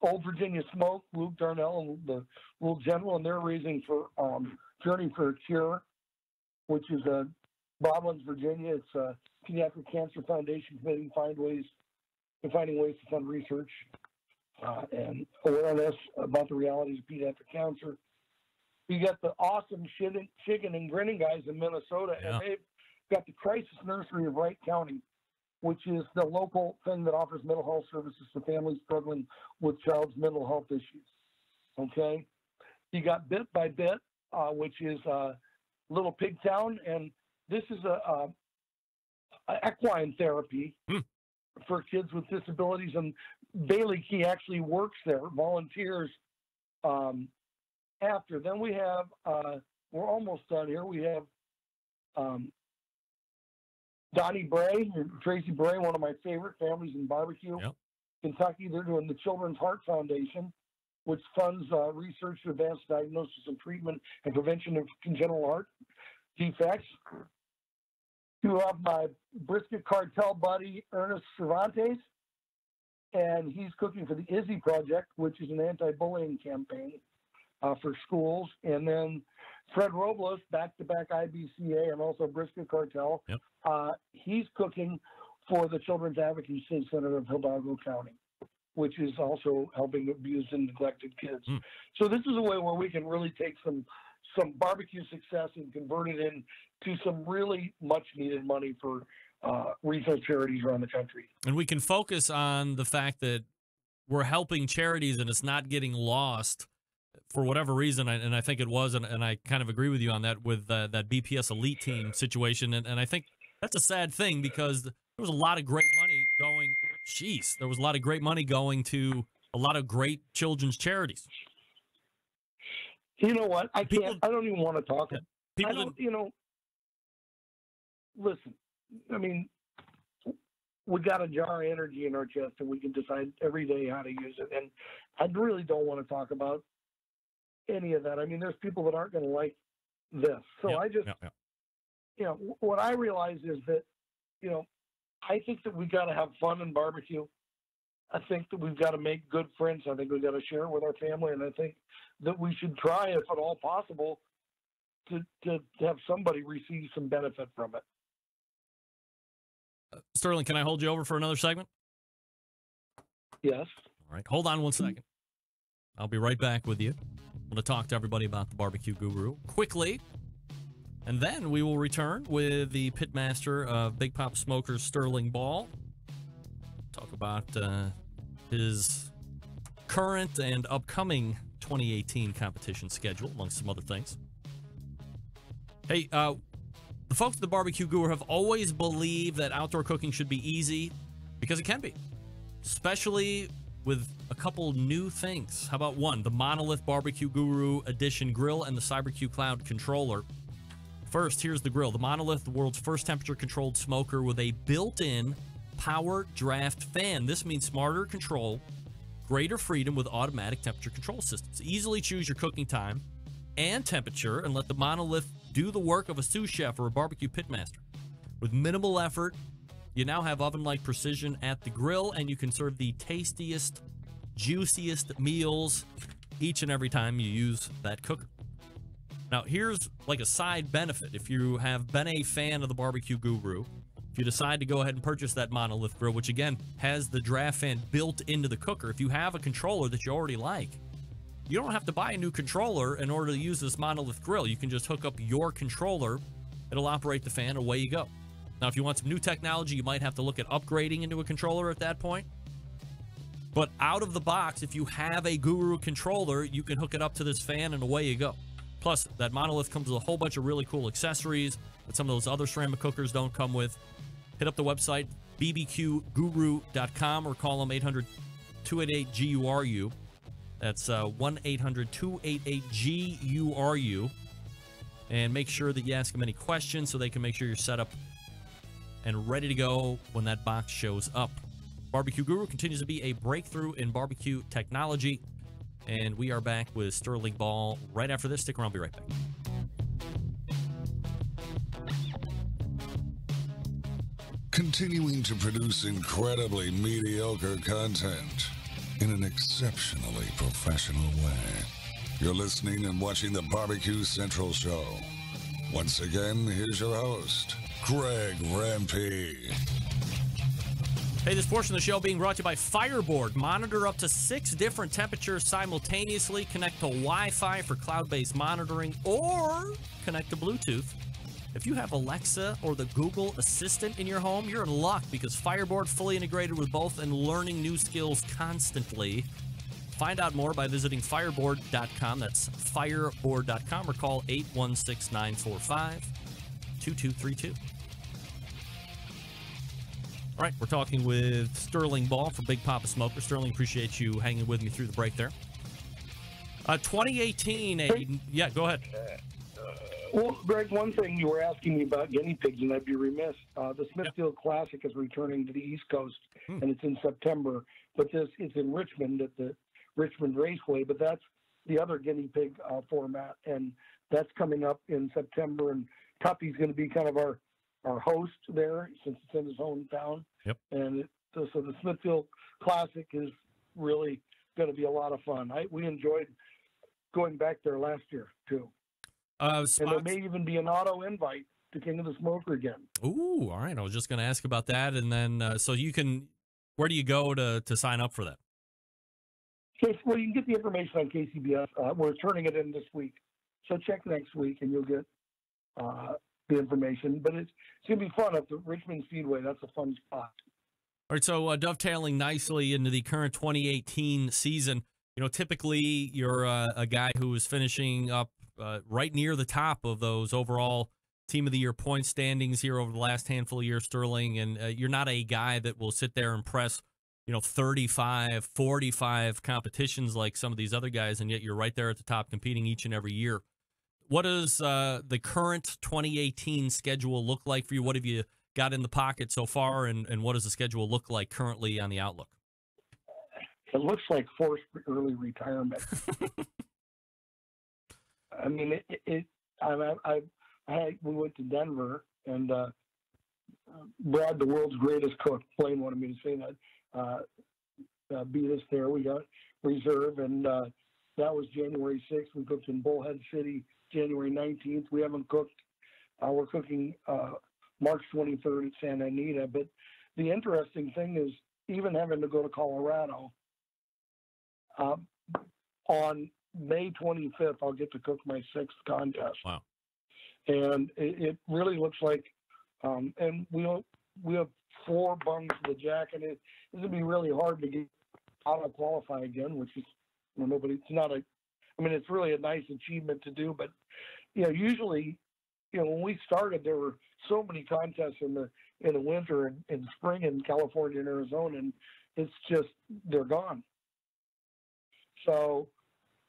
Old Virginia Smoke, Luke Darnell, and the Little General, and they're raising for Journey for a Cure, which is Boblin's, Virginia. It's a Pediatric Cancer Foundation finding ways to fund research and awareness about the realities of pediatric cancer. You got the awesome Chicken and Grinning guys in Minnesota, and they've got the Crisis Nursery of Wright County, which is the local thing that offers mental health services to families struggling with child's mental health issues. Okay? You got Bit by Bit, which is Little Pig Town, and this is a equine therapy for kids with disabilities, and Bailey Key actually works there, volunteers after. Then we have, we're almost done here, we have Donnie Bray and Tracy Bray, one of my favorite families in barbecue. Yep. Kentucky, they're doing the Children's Heart Foundation, which funds research to advance diagnosis and treatment and prevention of congenital heart defects. You have my brisket cartel buddy, Ernest Cervantes, and he's cooking for the Izzy Project, which is an anti-bullying campaign for schools. And then Fred Robles, back-to-back IBCA and also brisket cartel. Yep. He's cooking for the Children's Advocacy Center of Hidalgo County, which is also helping abused and neglected kids. So this is a way where we can really take some barbecue success and convert it into some really much needed money for regional charities around the country. And we can focus on the fact that we're helping charities and it's not getting lost for whatever reason. And I think it was, and I kind of agree with you on that with that BPS elite team situation. And I think that's a sad thing because there was a lot of great money going. There was a lot of great money going to a lot of great children's charities. You know what? I don't even want to talk. I don't, listen, I mean, we got a jar of energy in our chest and we can decide every day how to use it. And I really don't want to talk about any of that. I mean, there's people that aren't going to like this. So what I realize is that, I think that we got to have fun and barbecue. I think that we've got to make good friends. I think we've got to share it with our family. And I think that we should try, if at all possible, to have somebody receive some benefit from it. Sterling, can I hold you over for another segment? Yes. All right. Hold on one second. I'll be right back with you. I'm going to talk to everybody about the Barbecue Guru quickly. And then we will return with the pitmaster of Big Pop Smokers, Sterling Ball. Talk about his current and upcoming 2018 competition schedule, amongst some other things. Hey, the folks at the Barbecue Guru have always believed that outdoor cooking should be easy because it can be, especially with a couple new things. How about one, the Monolith Barbecue Guru Edition Grill and the CyberQ Cloud Controller. First, here's the grill. The Monolith, the world's first temperature-controlled smoker with a built-in power draft fan. This means smarter control, greater freedom with automatic temperature control systems. Easily choose your cooking time and temperature and let the Monolith do the work of a sous chef or a barbecue pitmaster. With minimal effort, you now have oven-like precision at the grill, and you can serve the tastiest, juiciest meals each and every time you use that cooker. Now, here's like a side benefit. If you have been a fan of the Barbecue Guru, if you decide to go ahead and purchase that Monolith grill, which again has the draft fan built into the cooker, if you have a controller that you already like, you don't have to buy a new controller in order to use this Monolith grill. You can just hook up your controller. It'll operate the fan, away you go. Now, if you want some new technology, you might have to look at upgrading into a controller at that point. But out of the box, if you have a Guru controller, you can hook it up to this fan and away you go. Plus, that Monolith comes with a whole bunch of really cool accessories that some of those other ceramic cookers don't come with. Hit up the website, bbqguru.com, or call them 800-288-GURU. That's 1-800-288-GURU. And make sure that you ask them any questions so they can make sure you're set up and ready to go when that box shows up. Barbecue Guru continues to be a breakthrough in barbecue technology. And we are back with Sterling Ball right after this. Stick around, I'll be right back. Continuing to produce incredibly mediocre content in an exceptionally professional way. You're listening and watching the Barbecue Central Show. Once again, here's your host, Greg Rempe. Hey, this portion of the show being brought to you by Fireboard. Monitor up to 6 different temperatures simultaneously. Connect to Wi-Fi for cloud-based monitoring or connect to Bluetooth. If you have Alexa or the Google Assistant in your home, you're in luck because Fireboard fully integrated with both and learning new skills constantly. Find out more by visiting fireboard.com. That's fireboard.com or call 816-945-2232. All right, we're talking with Sterling Ball from Big Papa Smoker. Sterling, appreciate you hanging with me through the break there. 2018, yeah, go ahead. Well, Greg, one thing you were asking me about guinea pigs, and I'd be remiss. The Smithfield Classic is returning to the East Coast, and it's in September. But it's in Richmond at the Richmond Raceway, but that's the other guinea pig format, and that's coming up in September. And Tuppy's going to be kind of our host there since it's in his hometown. Yep. And so the Smithfield Classic is really going to be a lot of fun. We enjoyed going back there last year too. And there may even be an auto invite to King of the Smoker again. Ooh, all right. I was just going to ask about that, and then so you can. Where do you go to sign up for that? Well, you can get the information on KCBS. We're turning it in this week, so check next week, and you'll get the information. But it's going to be fun at the Richmond Speedway. That's a fun spot. All right, so dovetailing nicely into the current 2018 season, typically you're a guy who is finishing up right near the top of those overall Team of the Year point standings here over the last handful of years, Sterling, and you're not a guy that will sit there and press, 35, 45 competitions like some of these other guys, and yet you're right there at the top competing each and every year. What does the current 2018 schedule look like for you? What have you got in the pocket so far, and what does the schedule look like currently on the outlook? It looks like forced early retirement. I mean, we went to Denver, and Brad, the world's greatest cook, Blaine wanted me to say that, beat us there. We got reserve, and that was January 6th. We cooked in Bullhead City January 19th. We haven't cooked. We're cooking March 23rd at Santa Anita. But the interesting thing is, even having to go to Colorado, on May 25th, I'll get to cook my 6th contest. Wow. And it really looks like, and we have 4 bungs to the jack, and it's going to be really hard to get out of qualify again, which is, it's not it's really a nice achievement to do, but, usually, when we started, there were so many contests in the winter and spring in California and Arizona, and it's just, they're gone. So,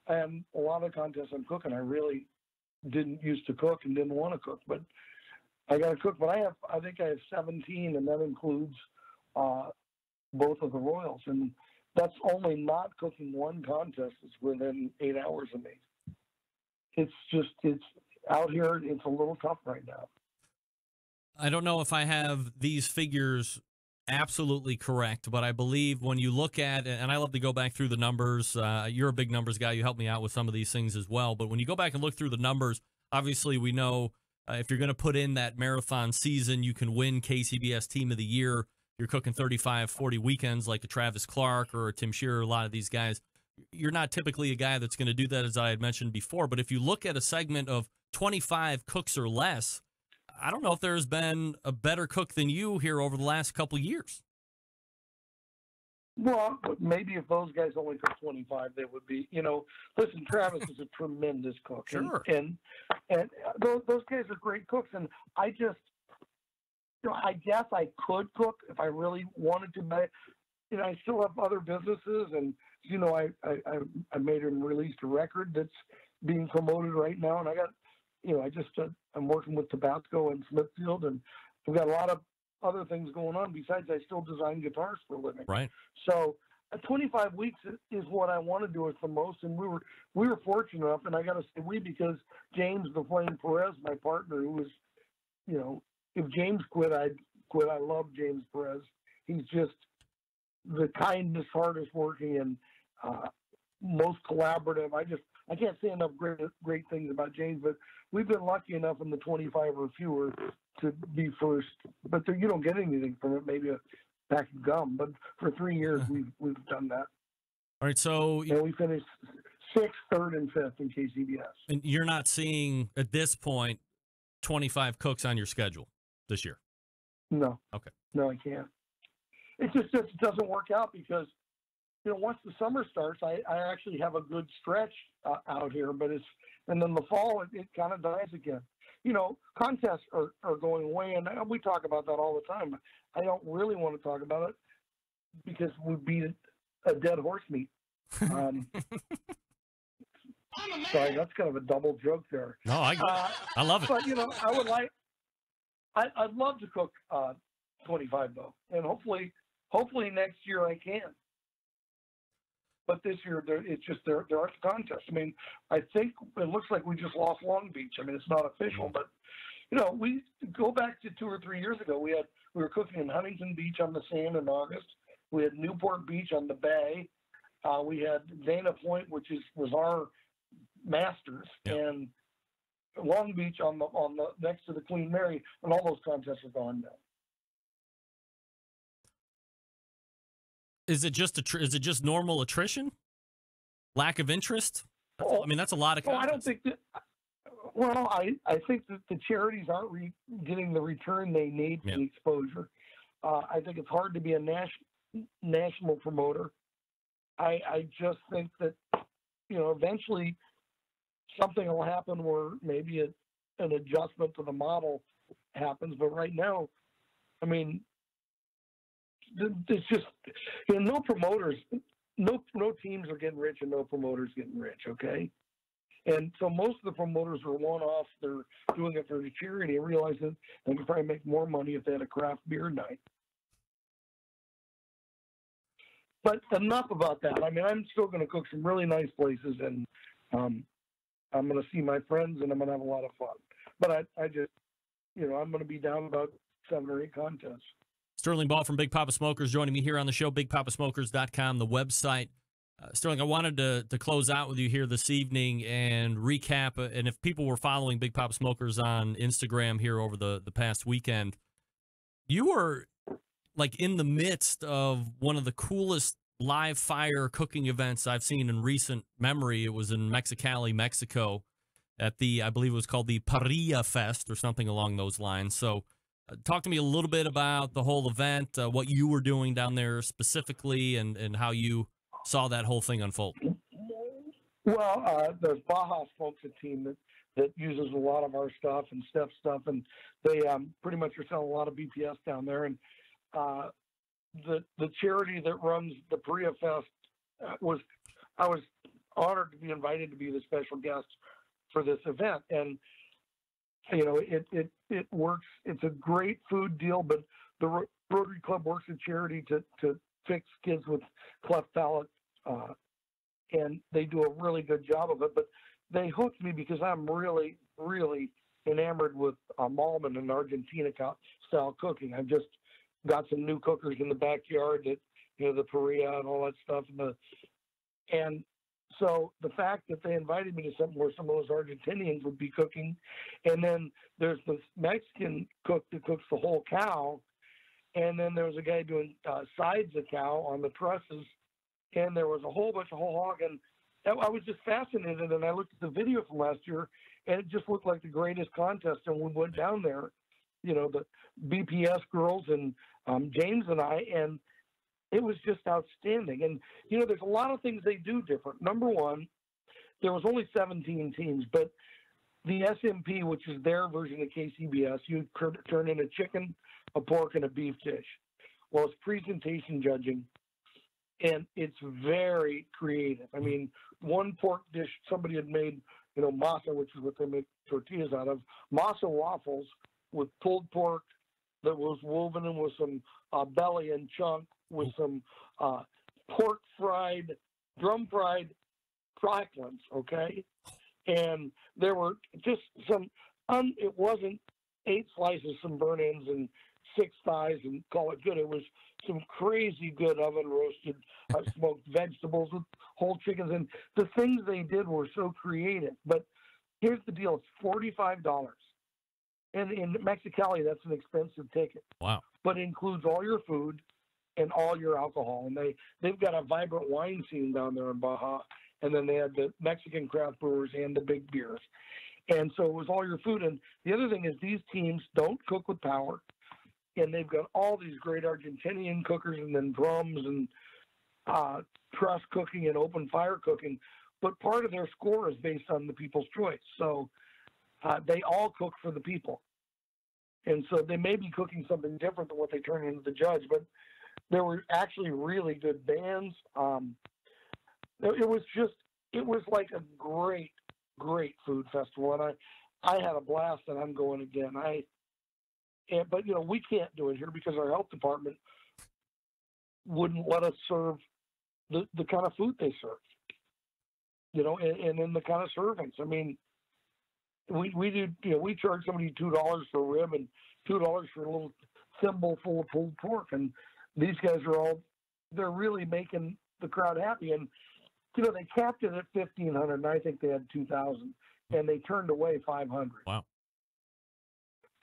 and a lot of contests I'm cooking, I really didn't used to cook and didn't want to cook, but I got to cook. But I think I have 17, and that includes both of the Royals, and that's only not cooking one contest. It's within 8 hours of me. It's out here. It's a little tough right now. I don't know if I have these figures absolutely correct, but I believe when you look at, and I love to go back through the numbers, you're a big numbers guy, you help me out with some of these things as well, but when you go back and look through the numbers, obviously we know if you're going to put in that marathon season, you can win KCBS Team of the Year. You're cooking 35, 40 weekends like a Travis Clark or a Tim Shearer, a lot of these guys. You're not typically a guy that's going to do that, as I had mentioned before, but if you look at a segment of 25 cooks or less, I don't know if there's been a better cook than you here over the last couple of years. Well, maybe if those guys only cook 25, they would be, listen, Travis is a tremendous cook. Sure. And those guys are great cooks. And I just, I guess I could cook if I really wanted to, but, I still have other businesses. And, I made and released a record that's being promoted right now. And I got, I'm working with Tabasco and Smithfield, and we've got a lot of other things going on. Besides, I still design guitars for a living. Right. So 25 weeks is what I want to do it the most. And we were fortunate enough, and I got to say we, because James the Flame Perez, my partner, who was, if James quit, I'd quit. I love James Perez. He's just the kindest, hardest working, and most collaborative. I can't say enough great things about James, but we've been lucky enough in the 25 or fewer to be first. But you don't get anything from it, maybe a pack of gum. But for 3 years, we've done that. All right, so we finished 6th, 3rd, and 5th in KCBS. And you're not seeing at this point 25 cooks on your schedule this year? No. Okay. No, I can't. It just doesn't work out because, once the summer starts, I actually have a good stretch out here, and then the fall, it kind of dies again. Contests are going away, and we talk about that all the time. I don't really want to talk about it because we beat a dead horse meat. Sorry, that's kind of a double joke there. No, I love it. But, I'd love to cook 25 though, and hopefully next year I can. But this year, there aren't contests. I mean, I think it looks like we just lost Long Beach. I mean, it's not official, but we go back to 2 or 3 years ago. We were cooking in Huntington Beach on the sand in August. We had Newport Beach on the bay. We had Dana Point, which was our Masters, and Long Beach on the next to the Queen Mary, and all those contests are gone now. Is it just normal attrition? Lack of interest? I mean, that's a lot of contests. I don't think that. Well, I think that the charities aren't getting the return they need for the exposure. I think it's hard to be a national promoter. I just think that, eventually something will happen where maybe an adjustment to the model happens. But right now, I mean, it's just, no promoters, no teams are getting rich and no promoters getting rich, okay? And so most of the promoters are one-off. They're doing it for the charity and realize that they could probably make more money if they had a craft beer night. But enough about that. I mean, I'm still going to cook some really nice places, and I'm going to see my friends, and I'm going to have a lot of fun. But I just, I'm going to be down about 7 or 8 contests. Sterling Ball from Big Papa Smokers joining me here on the show, BigPapaSmokers.com, the website. Sterling, I wanted to close out with you here this evening and recap. And if people were following Big Papa Smokers on Instagram here over the past weekend, you were like in the midst of one of the coolest live fire cooking events I've seen in recent memory. It was in Mexicali, Mexico, at the, I believe it was called the Parrilla Fest or something along those lines. So talk to me a little bit about the whole event, what you were doing down there specifically, and how you saw that whole thing unfold. Well, there's Baja Smokes, a team that uses a lot of our stuff and Steph's stuff, and they pretty much are selling a lot of BPS down there. And the charity that runs the Parrilla Fest I was honored to be invited to be the special guest for this event. And it works. It's a great food deal, but the Rotary Club works a charity to fix kids with cleft palate, and they do a really good job of it. But they hooked me because I'm really, really enamored with Malman and Argentina style cooking. I've just got some new cookers in the backyard that, the Parrilla and all that stuff. And so the fact that they invited me to something where some of those Argentinians would be cooking, and then there's the Mexican cook that cooks the whole cow, and then there was a guy doing sides of cow on the trusses, and there was a whole bunch of whole hog, and I was just fascinated, and I looked at the video from last year, and it just looked like the greatest contest, and we went down there, the BPS girls and James and I, and it was just outstanding. And, there's a lot of things they do different. Number one, there was only 17 teams, but the SMP, which is their version of KCBS, you turn in a chicken, a pork, and a beef dish. Well, it's presentation judging, and it's very creative. I mean, one pork dish, somebody had made, masa, which is what they make tortillas out of, masa waffles with pulled pork that was woven in with some belly and chunk, with some pork fried, drum fried cracklins, okay? And there were just some, it wasn't 8 slices, some burnt ends and 6 thighs and call it good. It was some crazy good oven roasted smoked vegetables with whole chickens. And the things they did were so creative. But here's the deal. It's $45. And in Mexicali, that's an expensive ticket. Wow. But it includes all your food and all your alcohol. And they've got a vibrant wine scene down there in Baja. And then they had the Mexican craft brewers and the big beers. And so it was all your food. And the other thing is these teams don't cook with power. And they've got all these great Argentinian cookers and then drums and truss cooking and open fire cooking. But part of their score is based on the people's choice. So they all cook for the people. And so they may be cooking something different than what they turn into the judge, but there were actually really good bands. It was like a great, great food festival. And I had a blast, and I'm going again. But we can't do it here because our health department wouldn't let us serve the kind of food they serve, and in the kind of servings. I mean, we do, we charge somebody $2 for a rib and $2 for a little thimble full of pulled pork. And these guys they're really making the crowd happy. And, they capped it at 1,500, and I think they had 2,000, and they turned away 500. Wow.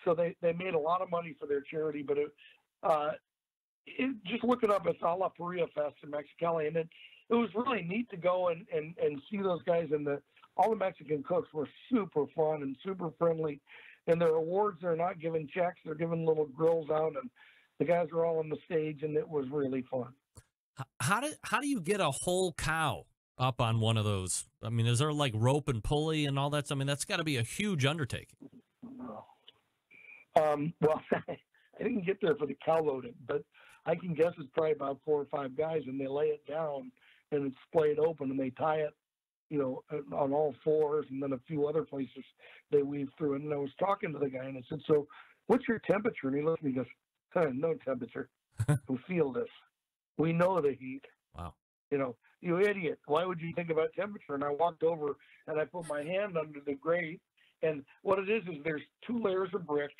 So they made a lot of money for their charity, but just look it up. It's a la Parrilla Fest in Mexicali, and it was really neat to go and see those guys in the all the Mexican cooks were super fun and super friendly. And their awards, they're not giving checks, they're giving little grills out, and the guys were all on the stage, and it was really fun. How do you get a whole cow up on one of those? I mean, is there like rope and pulley and all that? I mean, that's got to be a huge undertaking. Well, I didn't get there for the cow loading, but I can guess it's probably about 4 or 5 guys, and they lay it down and it's splayed open, and they tie it, you know, on all fours, and then a few other places they weave through. And I was talking to the guy, and I said, "So, what's your temperature?" And he looked at me and goes, "Huh, no temperature. We feel this. We know the heat." Wow. You know, you idiot. Why would you think about temperature? And I walked over and I put my hand under the grate. And what it is there's 2 layers of brick,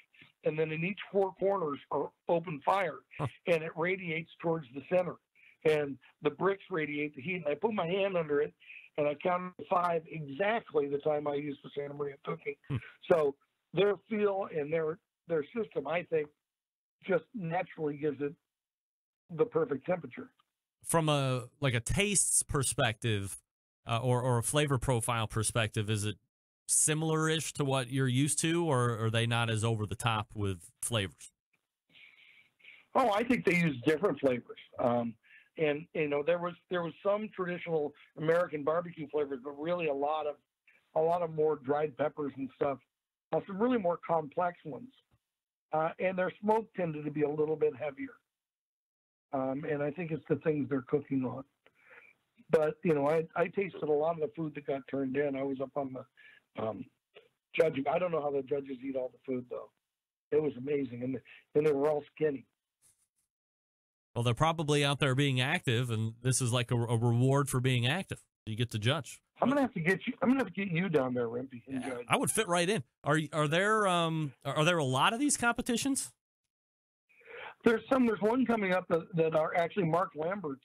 and then in each 4 corners are open fire, and it radiates towards the center. And the bricks radiate the heat. And I put my hand under it, and I counted 5 exactly the time I used for Santa Maria cooking. So their feel and their system, I think, just naturally gives it the perfect temperature. From a tastes perspective, or a flavor profile perspective, is it similar-ish to what you're used to, or are they not as over the top with flavors? Oh, I think they use different flavors. And you know, there was some traditional American barbecue flavors, but really a lot of more dried peppers and stuff. Some really more complex ones. And their smoke tended to be a little bit heavier. And I think it's the things they're cooking on. But, you know, I tasted a lot of the food that got turned in. I was up on the judging. I don't know how the judges eat all the food, though. It was amazing. And they were all skinny. Well, they're probably out there being active, and this is like a reward for being active. You get to judge. I'm gonna have to get you down there, Rimpy, and judge. I would fit right in. Are there a lot of these competitions? There's one coming up that are actually Mark Lambert's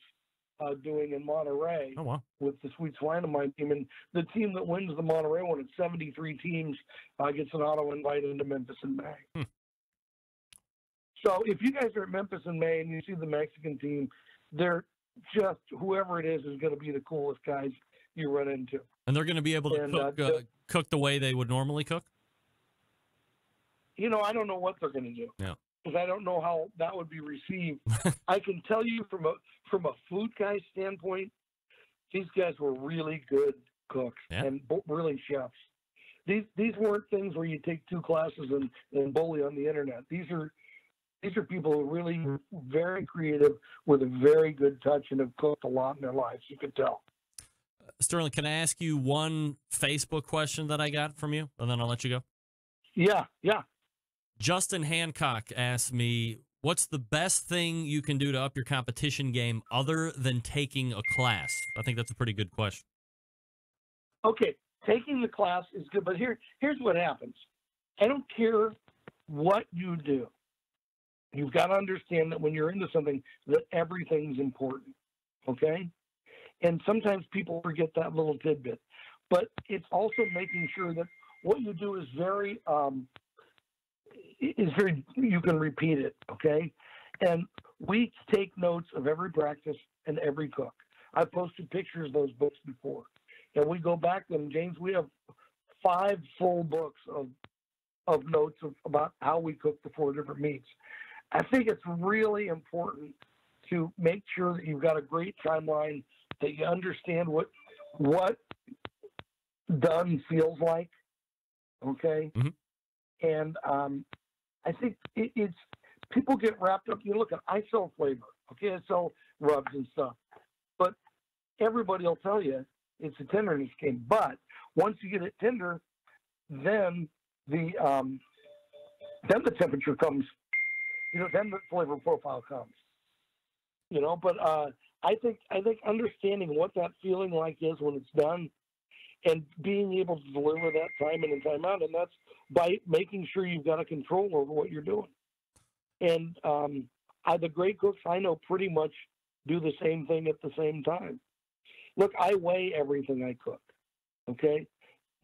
doing in Monterey. Oh, wow. With the Sweet Swine of Mine team, and the team that wins the Monterey one, it's 73 teams, gets an auto invite into Memphis in May. So if you guys are at Memphis in May and you see the Mexican team, they're just, whoever it is going to be the coolest guys you run into. And they're going to be able to cook the way they would normally cook? You know, I don't know what they're going to do. Yeah. Because I don't know how that would be received. I can tell you from a food guy standpoint, these guys were really good cooks and really chefs. These weren't things where you take 2 classes and bully on the internet. These are people who are really very creative with a very good touch and have cooked a lot in their lives. You could tell. Sterling, can I ask you one Facebook question that I got from you, and then I'll let you go? Yeah. Justin Hancock asked me, what's the best thing you can do to up your competition game other than taking a class? I think that's a pretty good question. Okay, taking the class is good, but here's what happens. I don't care what you do. You've got to understand that when you're into something, that everything's important, okay? And sometimes people forget that little tidbit. But it's also making sure that what you do is very you can repeat it, okay? And we take notes of every practice and every cook. I've posted pictures of those books before. And we go back to them. James, we have 5 full books of notes about how we cook the 4 different meats. I think it's really important to make sure that you've got a great timeline, that you understand what done feels like, okay? Mm-hmm. And I think it's people get wrapped up. You look at, I sell flavor, okay? I sell rubs and stuff, but everybody will tell you it's a tenderness game. But once you get it tender, then the temperature comes. You know, then the flavor profile comes. You know, but I think understanding what that feeling like is when it's done, and being able to deliver that time in and time out, and that's by making sure you've got a control over what you're doing. And the great cooks I know pretty much do the same thing at the same time. Look, I weigh everything I cook, okay?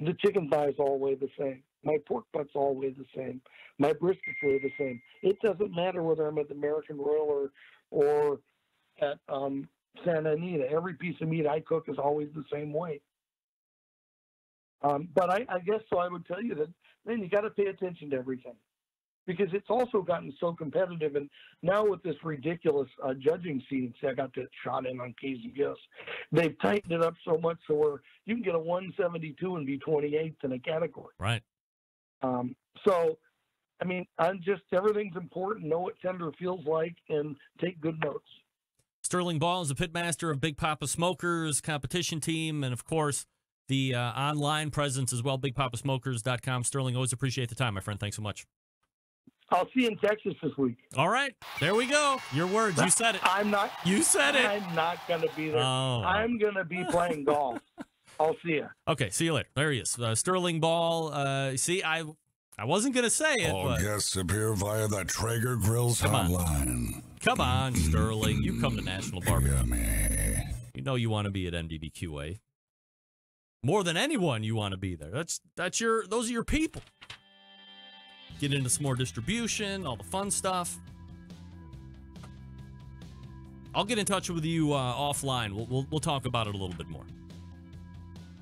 The chicken thighs all weigh the same. My pork butts all weigh the same. My briskets weigh the same. It doesn't matter whether I'm at the American Royal or at Santa Anita. Every piece of meat I cook is always the same weight. But I guess so. I would tell you that, man, you got to pay attention to everything, because it's also gotten so competitive. And now with this ridiculous judging seating, see, I got that shot in on KZS. They've tightened it up so much so where you can get a 172 and be 28th in a category. Right. So, I mean, everything's important. Know what tender feels like and take good notes. Sterling Ball is the pitmaster of Big Papa Smokers competition team, and of course, the online presence as well, bigpapasmokers.com. Sterling, always appreciate the time, my friend. Thanks so much. I'll see you in Texas this week. All right. There we go. Your words. You said it. I'm not. You said it. I'm not going to be there. Oh. I'm going to be playing golf. I'll see you. Okay. See you later. There he is. Sterling Ball. See, I wasn't going to say it. All but... guests appear via the Traeger Grills hotline. Come on, Sterling. You come to National Barbecue. You know you want to be at NBBQA. More than anyone, you want to be there. Those are your people. Get into some more distribution, all the fun stuff. I'll get in touch with you offline. We'll talk about it a little bit more.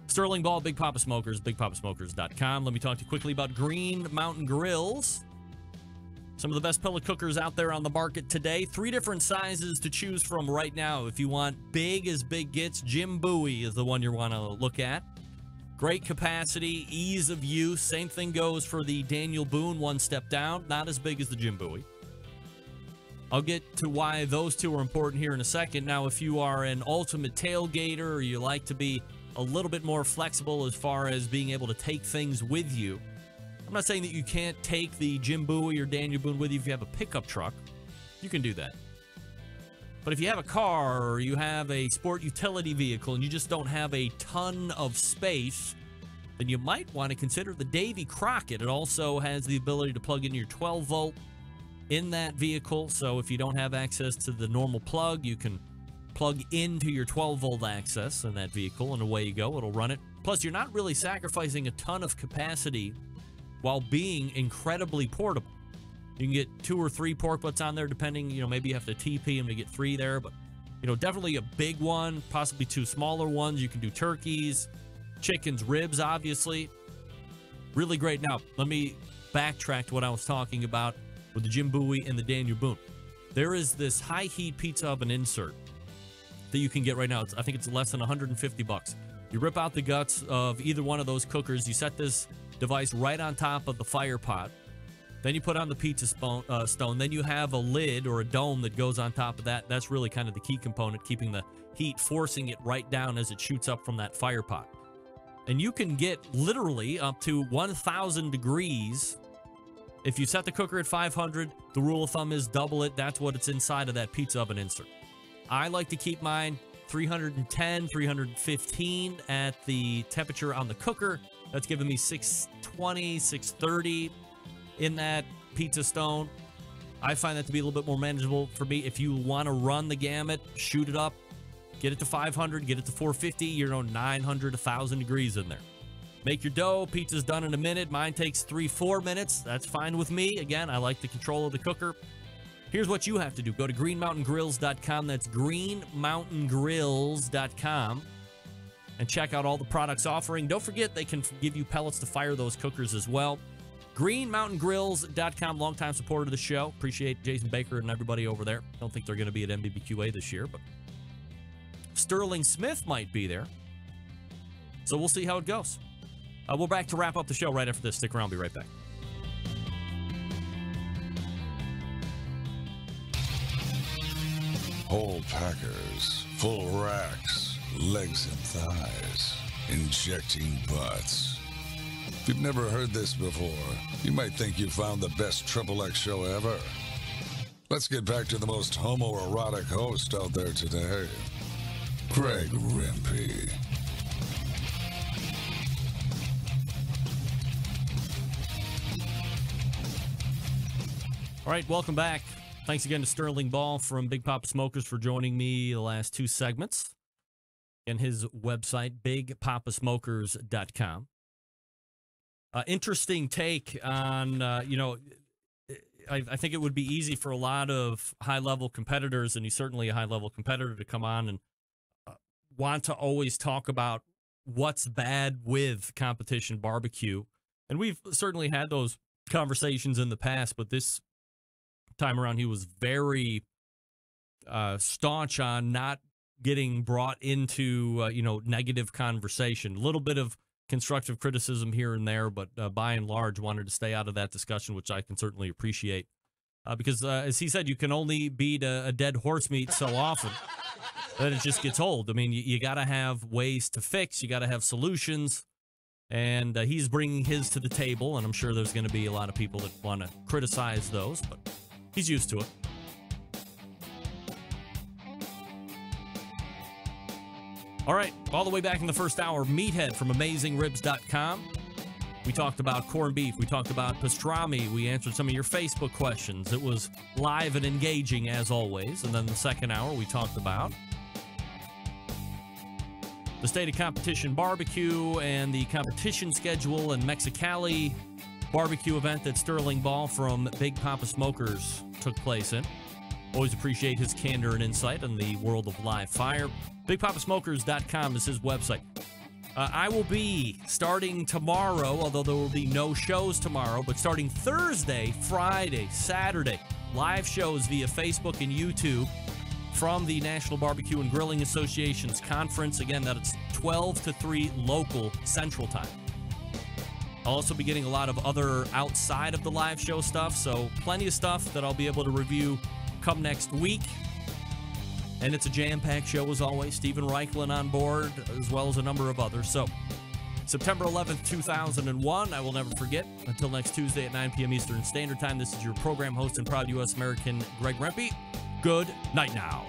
Sterling Ball, Big Papa Smokers, bigpapasmokers.com. Let me talk to you quickly about Green Mountain Grills. Some of the best pellet cookers out there on the market today. 3 different sizes to choose from right now. If you want big as big gets, Jim Bowie is the one you want to look at. Great capacity, ease of use. Same thing goes for the Daniel Boone, one step down. Not as big as the Jim Bowie. I'll get to why those two are important here in a second. Now, if you are an ultimate tailgater or you like to be a little bit more flexible as far as being able to take things with you, I'm not saying that you can't take the Jim Bowie or Daniel Boone with you if you have a pickup truck. You can do that. But if you have a car or you have a sport utility vehicle and you just don't have a ton of space, then you might want to consider the Davy Crockett. It also has the ability to plug in your 12-volt in that vehicle. So if you don't have access to the normal plug, you can plug into your 12-volt access in that vehicle, and away you go. It'll run it. Plus, you're not really sacrificing a ton of capacity while being incredibly portable. You can get 2 or 3 pork butts on there, depending, maybe you have to TP them to get 3 there, but, definitely a big one, possibly 2 smaller ones. You can do turkeys, chickens, ribs, obviously. Really great. Now, let me backtrack to what I was talking about with the Jim Bowie and the Daniel Boone. There is this high heat pizza oven insert that you can get right now. I think it's less than $150. You rip out the guts of either one of those cookers. You set this device right on top of the fire pot. Then you put on the pizza stone. Then you have a lid or a dome that goes on top of that. That's really kind of the key component, keeping the heat, forcing it right down as it shoots up from that fire pot. And you can get literally up to 1,000 degrees. If you set the cooker at 500, the rule of thumb is double it. That's what it's inside of that pizza oven insert. I like to keep mine 310, 315 at the temperature on the cooker. That's giving me 620, 630 in that pizza stone. I find that to be a little bit more manageable for me. If you want to run the gamut, shoot it up, get it to 500, get it to 450, 900, 1,000 degrees in there. Make your dough. Pizza's done in a minute. Mine takes 3-4 minutes. That's fine with me. Again, I like the control of the cooker. Here's what you have to do. Go to greenmountaingrills.com. That's greenmountaingrills.com. And check out all the products offering. Don't forget, they can give you pellets to fire those cookers as well. greenmountaingrills.com, longtime supporter of the show. Appreciate Jason Baker and everybody over there. Don't think they're going to be at NBBQA this year, but Sterling Smith might be there. So we'll see how it goes. We're back to wrap up the show right after this. Stick around. Be right back. Whole packers, full racks, legs and thighs, injecting butts. If you've never heard this before, you might think you found the best XXX show ever. Let's get back to the most homoerotic host out there today, Greg Rempe. All right, welcome back. Thanks again to Sterling Ball from Big Papa Smokers for joining me the last 2 segments. And his website, bigpapasmokers.com. Interesting take on, I think it would be easy for a lot of high-level competitors, and he's certainly a high-level competitor, to come on and want to always talk about what's bad with competition barbecue. And we've certainly had those conversations in the past, but this time around he was very staunch on not getting brought into negative conversation. A little bit of constructive criticism here and there, but by and large wanted to stay out of that discussion, which I can certainly appreciate. Because as he said, you can only beat a dead horse meat so often that it just gets old. I mean, you got to have ways to fix. You got to have solutions. And he's bringing his to the table, and I'm sure there's going to be a lot of people that want to criticize those, but he's used to it. All right, all the way back in the first hour, Meathead from AmazingRibs.com. We talked about corned beef. We talked about pastrami. We answered some of your Facebook questions. It was live and engaging, as always. And then the second hour, we talked about the state of competition barbecue and the competition schedule and Mexicali barbecue event that Sterling Ball from Big Papa Smokers took place in. Always appreciate his candor and insight in the world of live fire. BigPapaSmokers.com is his website. I will be starting tomorrow, although there will be no shows tomorrow, but starting Thursday, Friday, Saturday, live shows via Facebook and YouTube from the National Barbecue and Grilling Association's conference. Again, that's 12 to 3 local Central Time. I'll also be getting a lot of other outside of the live show stuff, so plenty of stuff that I'll be able to review come next week. And it's a jam-packed show, as always. Stephen Reichlin on board, as well as a number of others. So, September 11th, 2001, I will never forget. Until next Tuesday at 9 p.m. Eastern Standard Time, this is your program host and proud U.S. American, Greg Rempe. Good night now.